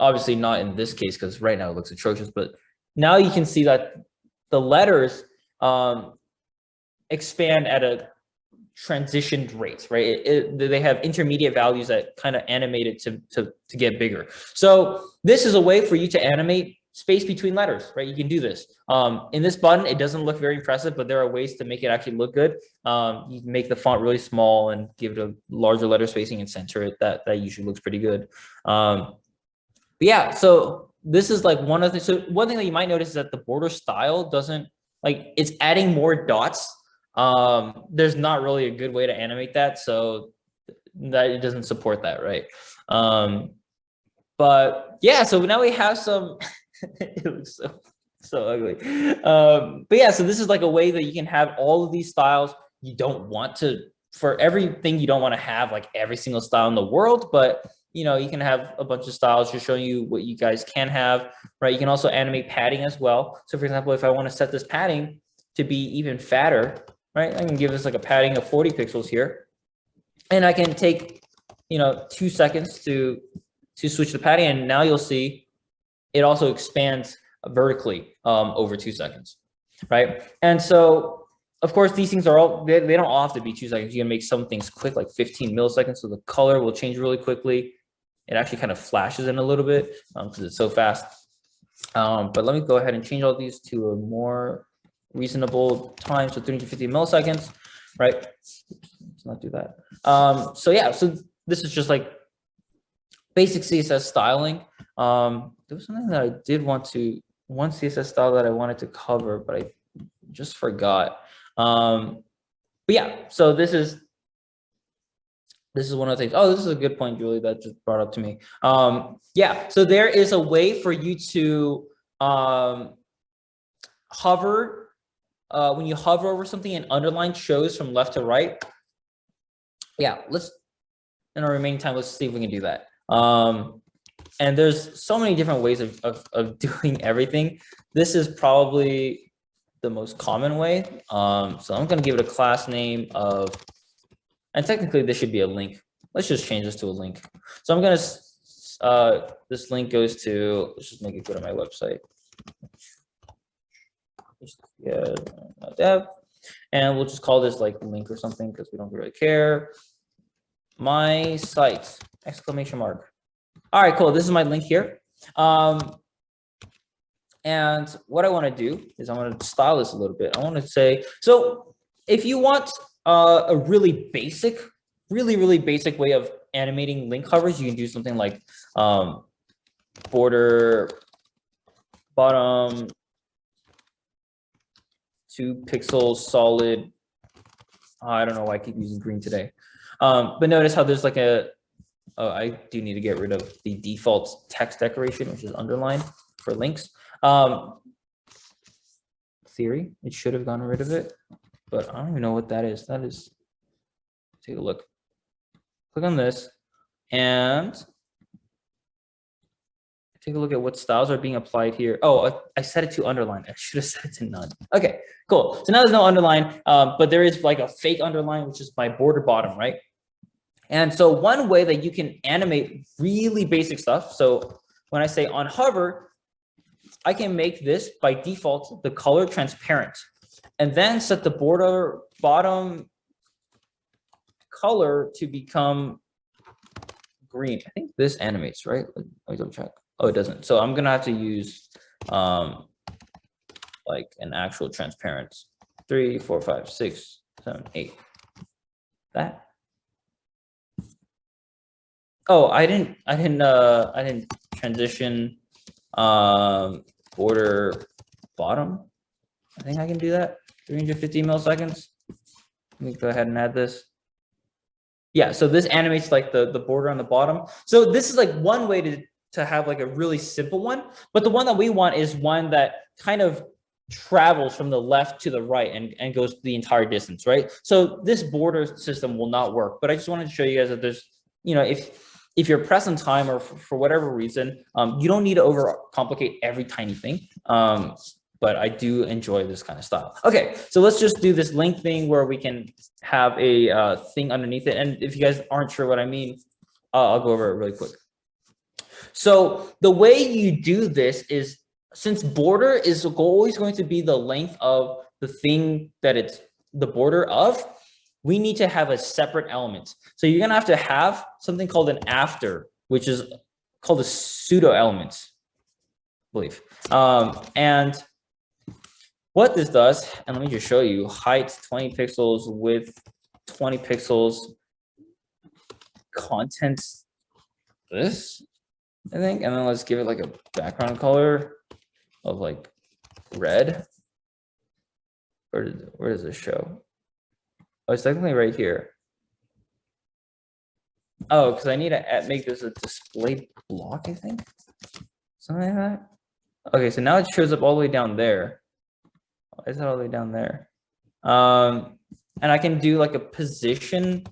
Obviously not in this case, because right now it looks atrocious, but now you can see that the letters expand at a transitioned rate, right? They have intermediate values that kind of animate it to get bigger. So this is a way for you to animate space between letters, right? You can do this. In this button, it doesn't look very impressive, but there are ways to make it actually look good. You can make the font really small and give it a larger letter spacing and center it. That usually looks pretty good. But yeah, so this is like one of the, so one thing that you might notice is that the border style doesn't, like, it's adding more dots. There's not really a good way to animate that, so that it doesn't support that, right? But yeah, so now we have some it looks so ugly. But yeah, so this is like a way that you can have all of these styles. You don't want to, for everything, you don't want to have like every single style in the world, but you know, you can have a bunch of styles, just showing you what you guys can have, right? You can also animate padding as well. So for example, if I want to set this padding to be even fatter, right? I can give this like a padding of 40 pixels here, and I can take, you know, 2 seconds to switch the padding, and now you'll see it also expands vertically over 2 seconds, right? And so, of course, these things are all, they don't all have to be 2 seconds. You can make some things quick, like 15 milliseconds, so the color will change really quickly. It actually kind of flashes in a little bit because it's so fast. But let me go ahead and change all these to a more reasonable time, so 350 milliseconds, right? Let's not do that. So yeah, so this is just like basic CSS styling. There was something that I did want to, one CSS style that I wanted to cover, but I just forgot. But yeah, so this is one of the things. Oh, this is a good point, Julie, that just brought up to me. Yeah, so there is a way for you to hover. When you hover over something, an underline shows from left to right. Yeah, let's, in our remaining time, let's see if we can do that. And there's so many different ways of doing everything. This is probably the most common way. So I'm going to give it a class name of, and technically this should be a link. Let's just change this to a link. So I'm going to, this link goes to, let's just make it go to my website. Yeah, dev, and we'll just call this like link or something because we don't really care. My site, exclamation mark. All right, cool. This is my link here. And what I want to do is I want to style this a little bit. I want to say, so if you want a really basic, really basic way of animating link covers, you can do something like border bottom 2 pixels solid. I don't know why I keep using green today. But notice how there's like a, oh, I do need to get rid of the default text decoration, which is underline for links. Theory, it should have gotten rid of it, but I don't even know what that is. That is, take a look. Click on this and take a look at what styles are being applied here. Oh, I set it to underline. I should have set it to none. Okay, cool. So now there's no underline, but there is like a fake underline, which is my border bottom, right? And so one way that you can animate really basic stuff. So when I say on hover, I can make this by default, the color transparent, and then set the border bottom color to become green. I think this animates, right? Let me double check. Oh, it doesn't. So I'm gonna have to use like an actual transparent 3, 4, 5, 6, 7, 8. That. Oh, I didn't transition border bottom. I think I can do that. 350 milliseconds. Let me go ahead and add this. Yeah, so this animates like the border on the bottom. So this is like one way to have like a really simple one, but the one that we want is one that kind of travels from the left to the right and goes the entire distance, right? So this border system will not work, but I just wanted to show you guys that there's, you know, if you're pressed on time or for whatever reason, you don't need to overcomplicate every tiny thing. but I do enjoy this kind of style. Okay, so let's just do this link thing where we can have a thing underneath it. And if you guys aren't sure what I mean, I'll go over it really quick. So the way you do this is, since border is always going to be the length of the thing that it's the border of, we need to have a separate element. So you're gonna have to have something called an after, which is called a pseudo element, I believe. And what this does, and let me just show you, height 20 pixels, width 20 pixels, content this, I think, and then let's give it like a background color of like red. Where does this show? Oh, it's technically right here. Oh, because I need to make this a display block, I think. Something like that. Okay, so now it shows up all the way down there. Why is it all the way down there? And I can do like a position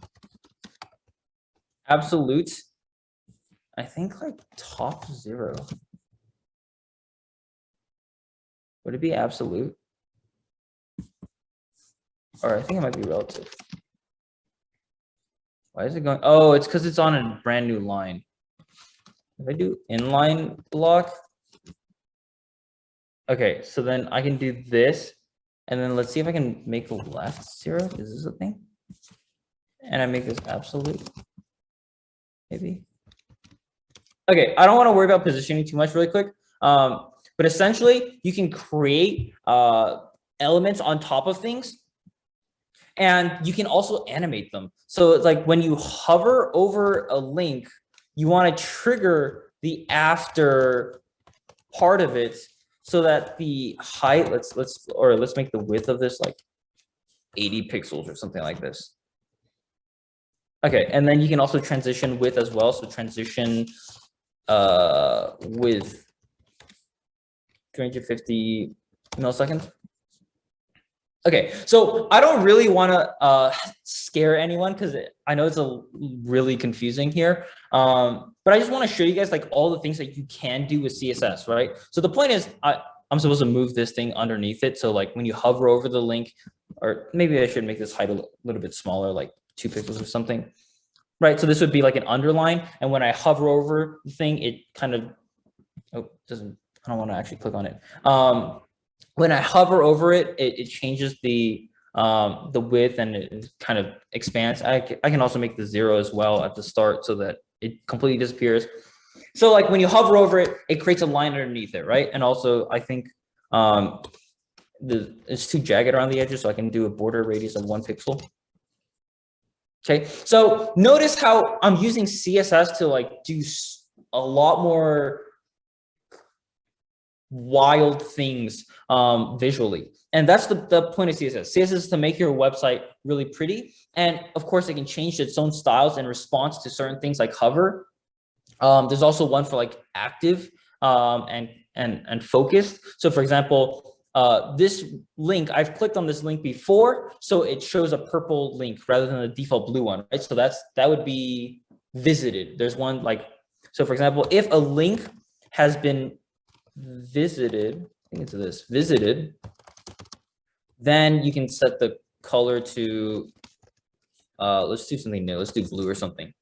absolute. I think like top 0. Would it be absolute? Or I think it might be relative. Why is it going? Oh, it's because it's on a brand new line. If I do inline block. Okay, so then I can do this. And then let's see if I can make the left 0. Is this a thing? And I make this absolute. Maybe. Okay, I don't want to worry about positioning too much really quick. But essentially, you can create elements on top of things. And you can also animate them. So it's like when you hover over a link, you want to trigger the after part of it so that the height, let's make the width of this like 80 pixels or something like this. Okay, and then you can also transition width as well. So transition with 350 milliseconds. Okay, so I don't really want to scare anyone because I know it's a really confusing here, but I just want to show you guys like all the things that you can do with CSS, right? So the point is I'm supposed to move this thing underneath it. So like when you hover over the link, or maybe I should make this height a little bit smaller, like 2 pixels or something, right? So this would be like an underline, and when I hover over the thing, it kind of I don't want to actually click on it. When I hover over it, it changes the width and it kind of expands. I can also make the 0 as well at the start so that it completely disappears. So like when you hover over it, it creates a line underneath it, right? And also I think it's too jagged around the edges, so I can do a border radius of 1 pixel. Okay, so notice how I'm using CSS to like do a lot more wild things visually, and that's the point of CSS. CSS is to make your website really pretty, and of course it can change its own styles in response to certain things like hover. There's also one for like active and focused. So for example, this link, I've clicked on this link before, so it shows a purple link rather than the default blue one, right? So that would be visited. There's one like, so for example, if a link has been visited, I think it's this, visited, then you can set the color to, let's do something new. Let's do blue or something.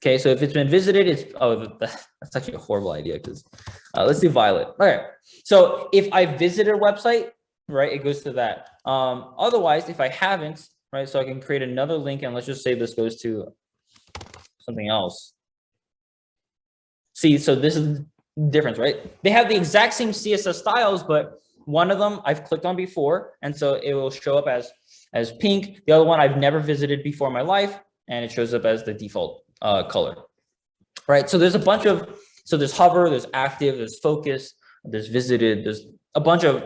Okay, so if it's been visited, it's, oh, that's actually a horrible idea because let's do violet. All right, so if I visited a website, right, it goes to that. Otherwise, if I haven't, right, so I can create another link, and let's just say this goes to something else. See, so this is the difference, right? They have the exact same CSS styles, but one of them I've clicked on before, and so it will show up as pink. The other one I've never visited before in my life, and it shows up as the default color, right? So there's a bunch of, so there's hover, there's active, there's focus, there's visited, there's a bunch of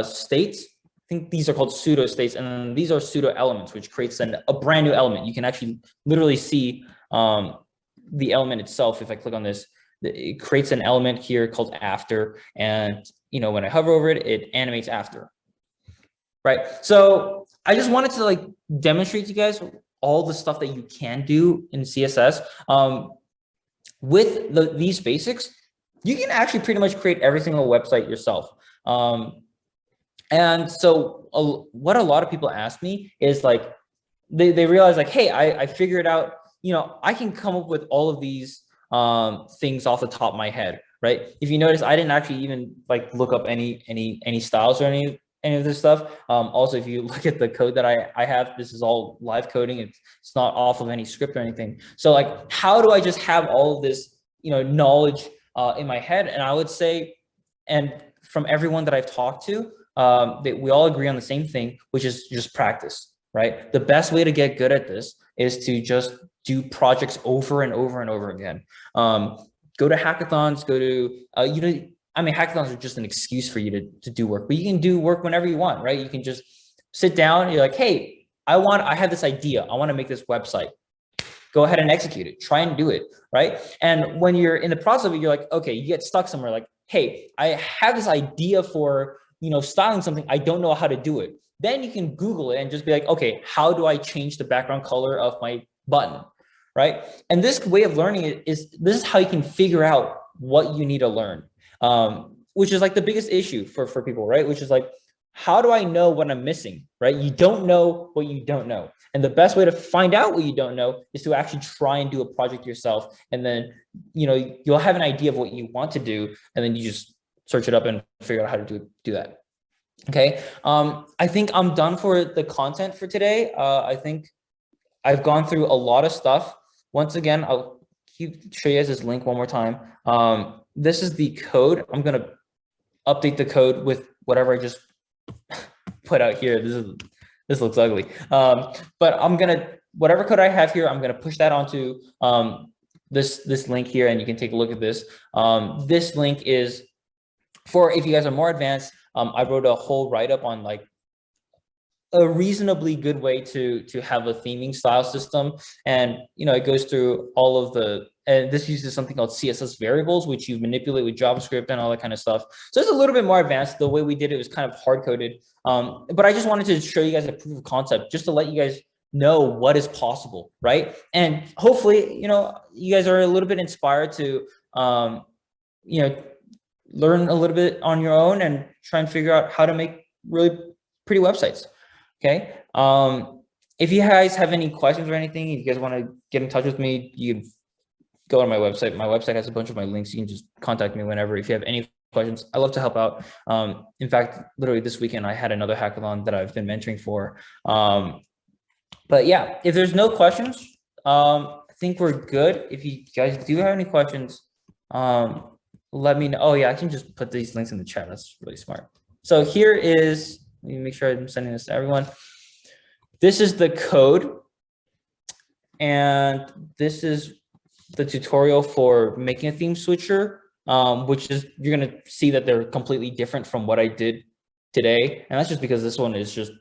states. I think these are called pseudo states, and then these are pseudo elements, which creates a brand new element. You can actually literally see the element itself. If I click on this, it creates an element here called after, and you know, when I hover over it, it animates after, right? So I just wanted to like demonstrate to you guys all the stuff that you can do in CSS. With these basics, you can actually pretty much create every single website yourself. And so what a lot of people ask me is like, they realize like, hey, I figured out, I can come up with all of these things off the top of my head, right? If you notice, I didn't actually even like look up any styles or any of this stuff. Also, if you look at the code that I have, this is all live coding. It's not off of any script or anything. So like, how do I just have all of this, knowledge in my head? And I would say, and from everyone that I've talked to, that we all agree on the same thing, which is just practice, right? The best way to get good at this is to just do projects over and over and over again. Go to hackathons, go to, hackathons are just an excuse for you to do work, but you can do work whenever you want, right? You can just sit down, you're like, hey, I have this idea. I want to make this website. Go ahead and execute it. Try and do it, right? And when you're in the process of it, you're like, okay, you get stuck somewhere like, hey, I have this idea for, styling something. I don't know how to do it. Then you can Google it and just be like, okay, how do I change the background color of my button, right? And this way of learning it this is how you can figure out what you need to learn, which is like the biggest issue for people, right? Which is like, how do I know what I'm missing, right? You don't know what you don't know. And the best way to find out what you don't know is to actually try and do a project yourself. And then, you'll have an idea of what you want to do. And then you just search it up and figure out how to do that. Okay. I think I'm done for the content for today. I think I've gone through a lot of stuff. Once again, I'll show you guys this link one more time. This is the code. I'm going to update the code with whatever I just put out here. This looks ugly. But whatever code I have here, I'm going to push that onto this link here, and you can take a look at this. This link is for, if you guys are more advanced, I wrote a whole write-up on like a reasonably good way to have a theming style system. And, it goes through all of and this uses something called CSS variables, which you manipulate with JavaScript and all that kind of stuff. So it's a little bit more advanced. The way we did it was kind of hard-coded. But I just wanted to show you guys a proof of concept, just to let you guys know what is possible, right? And hopefully, you guys are a little bit inspired to, learn a little bit on your own and try and figure out how to make really pretty websites. Okay. If you guys have any questions or anything, if you guys want to get in touch with me, you can go on my website. My website has a bunch of my links. You can just contact me whenever. If you have any questions, I love to help out. In fact, literally this weekend, I had another hackathon that I've been mentoring for. But yeah, if there's no questions, I think we're good. If you guys do have any questions, let me know. Oh yeah, I can just put these links in the chat. That's really smart. So here is, let me make sure I'm sending this to everyone. This is the code. And this is the tutorial for making a theme switcher, which is, you're going to see that they're completely different from what I did today. And that's just because this one is just,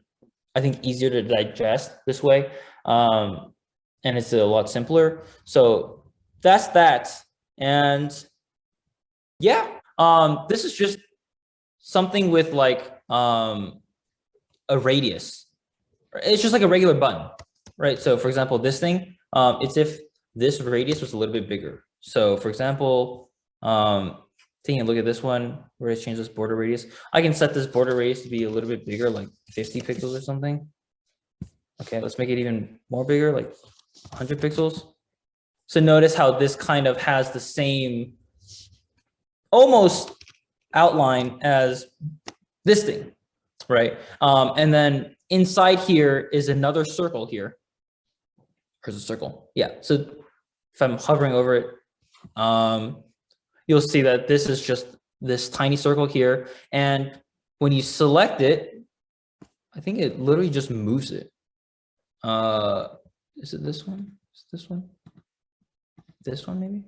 I think, easier to digest this way. And it's a lot simpler. So that's that. And yeah, this is just something with like a radius. It's just like a regular button, right? So for example, this thing, it's if this radius was a little bit bigger. So for example, taking a look at this one, where I change this border radius, I can set this border radius to be a little bit bigger, like 50 pixels or something. Okay, let's make it even more bigger, like 100 pixels. So notice how this kind of has the same almost outline as this thing, right? And then inside here is another circle here. There's a circle. Yeah. So if I'm hovering over it, you'll see that this is just this tiny circle here. And when you select it, I think it literally just moves it. Is it this one? Is it this one? This one maybe?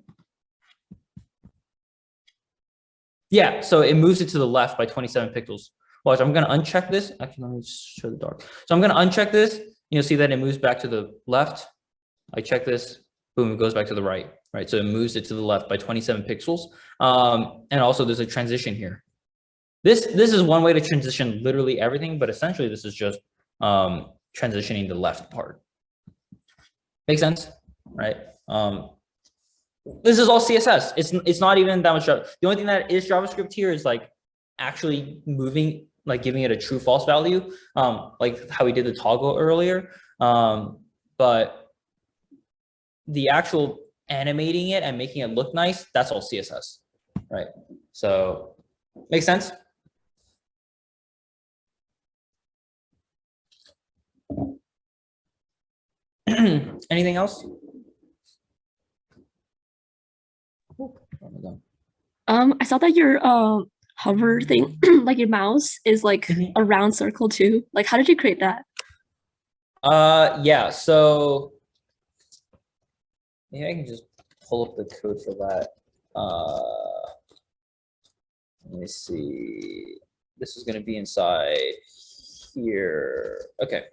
Yeah, so it moves it to the left by 27 pixels. Watch, I'm going to uncheck this. Actually, let me show the dark. So I'm going to uncheck this. You'll see that it moves back to the left. I check this, boom, it goes back to the right, right? So it moves it to the left by 27 pixels. And also there's a transition here. This is one way to transition literally everything, but essentially this is just transitioning the left part. Make sense, right? This is all CSS. It's not even that much. The only thing that is JavaScript here is like actually moving like giving it a true false value, like how we did the toggle earlier. But the actual animating it and making it look nice, that's all CSS, right? So makes sense? Anything else? I saw that your hover thing, like your mouse, is like a round circle too. Like, how did you create that? Yeah. So maybe I can just pull up the code for that. Let me see. This is going to be inside here. Okay.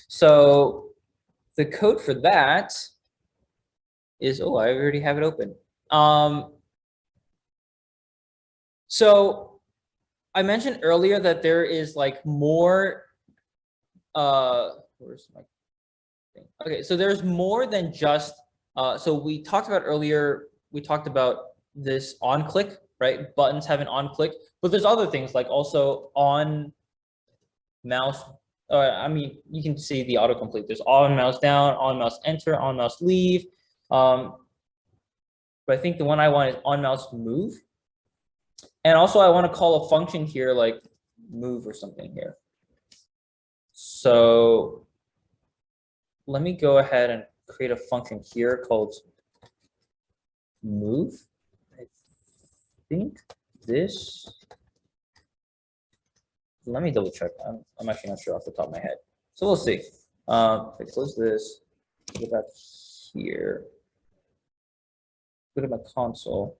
So the code for that is, oh, I already have it open. So I mentioned earlier that there is like more, where's my thing? Okay, so there's more than just, so we talked about earlier, we talked about this on click, right? Buttons have an on click, but there's other things like also on mouse. I mean, you can see the autocomplete. There's on mouse down, on mouse enter, on mouse leave. But I think the one I want is on mouse move. And also I want to call a function here like move or something here. So let me go ahead and create a function here called move. I think this, let me double check. I'm actually not sure off the top of my head. So we'll see. If I close this, go back here, go to my console.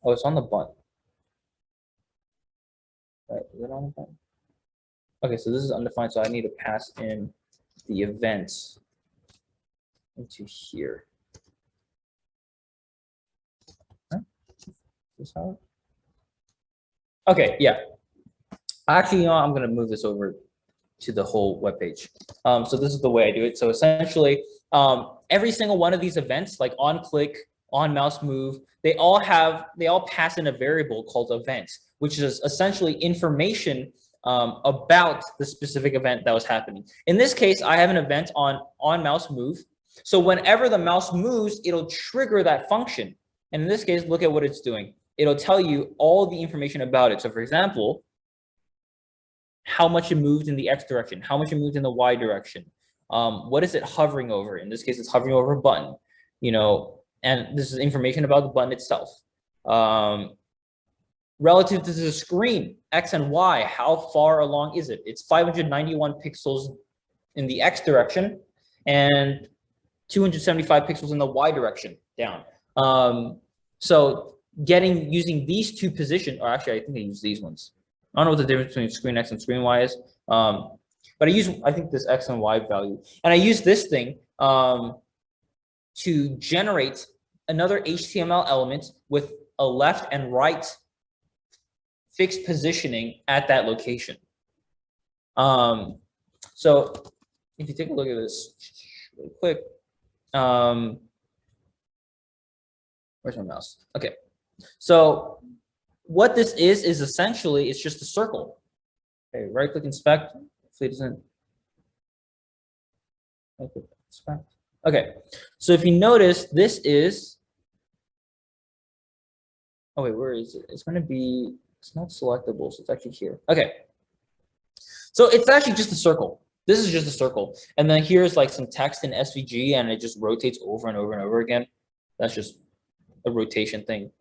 Oh, it's on the button. Right, is it on the button? Okay, so this is undefined, so I need to pass in the events into here. Huh? This how? Okay, yeah. Actually, you know, I'm gonna move this over to the whole web page. So this is the way I do it. So essentially, every single one of these events, like on click, on mouse move, they all pass in a variable called events, which is essentially information about the specific event that was happening. In this case, I have an event on mouse move. So whenever the mouse moves, it'll trigger that function. And in this case, look at what it's doing. It'll tell you all the information about it. So for example, how much it moved in the X direction, how much it moved in the Y direction. What is it hovering over? In this case, it's hovering over a button, you know, and this is information about the button itself. Relative to the screen, X and Y, how far along is it? It's 591 pixels in the X direction and 275 pixels in the Y direction down. So using these two positions, or actually I think I use these ones. I don't know what the difference between screen X and screen Y is. But I think this X and Y value. And I use this thing to generate another HTML element with a left and right fixed positioning at that location. So if you take a look at this really quick, where's my mouse? Okay. So what this is essentially, it's just a circle. Okay, right click inspect. Hopefully it doesn't. Right click inspect. Okay, so if you notice, this is. Oh wait, where is it? It's going to be. It's not selectable, so it's actually here. Okay, so it's actually just a circle. This is just a circle, and then here's like some text in SVG, and it just rotates over and over and over again. That's just a rotation thing.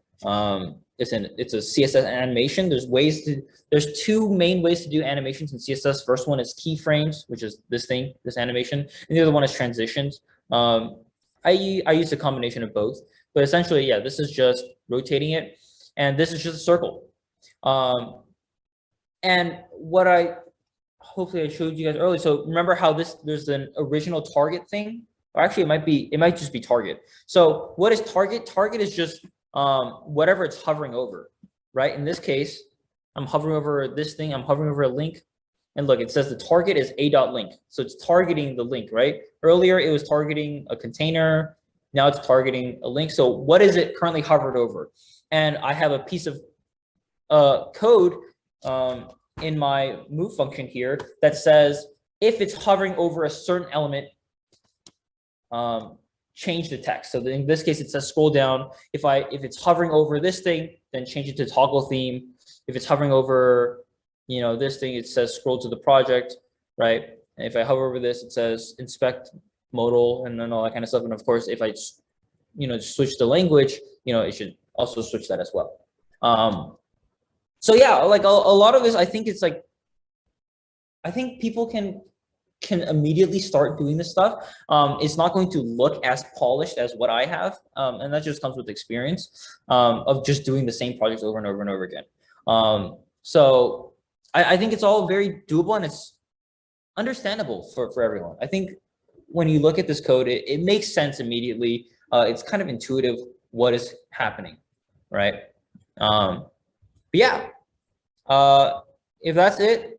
It's a CSS animation. There's two main ways to do animations in CSS. First one is keyframes, which is this thing, this animation, and the other one is transitions. I use a combination of both, but essentially, yeah, this is just rotating it, and this is just a circle. And what hopefully I showed you guys earlier. So remember how there's an original target thing, or actually it might just be target. So what is target? Target is just whatever it's hovering over, right? In this case, I'm hovering over this thing, I'm hovering over a link, and look, it says the target is a.link. So it's targeting the link, right? Earlier, it was targeting a container, now it's targeting a link. So what is it currently hovered over? And I have a piece of code in my move function here that says if it's hovering over a certain element, change the text. So in this case, it says scroll down. If it's hovering over this thing, then change it to toggle theme. If it's hovering over, this thing, it says scroll to the project, right? And if I hover over this, it says inspect modal and then all that kind of stuff. And of course, if I, switch the language, it should also switch that as well. So yeah, like a lot of this, I think it's like, I think people can immediately start doing this stuff. It's not going to look as polished as what I have. And that just comes with experience of just doing the same projects over and over and over again. So I think it's all very doable and it's understandable for everyone. I think when you look at this code, it makes sense immediately. It's kind of intuitive what is happening, right? But yeah, if that's it,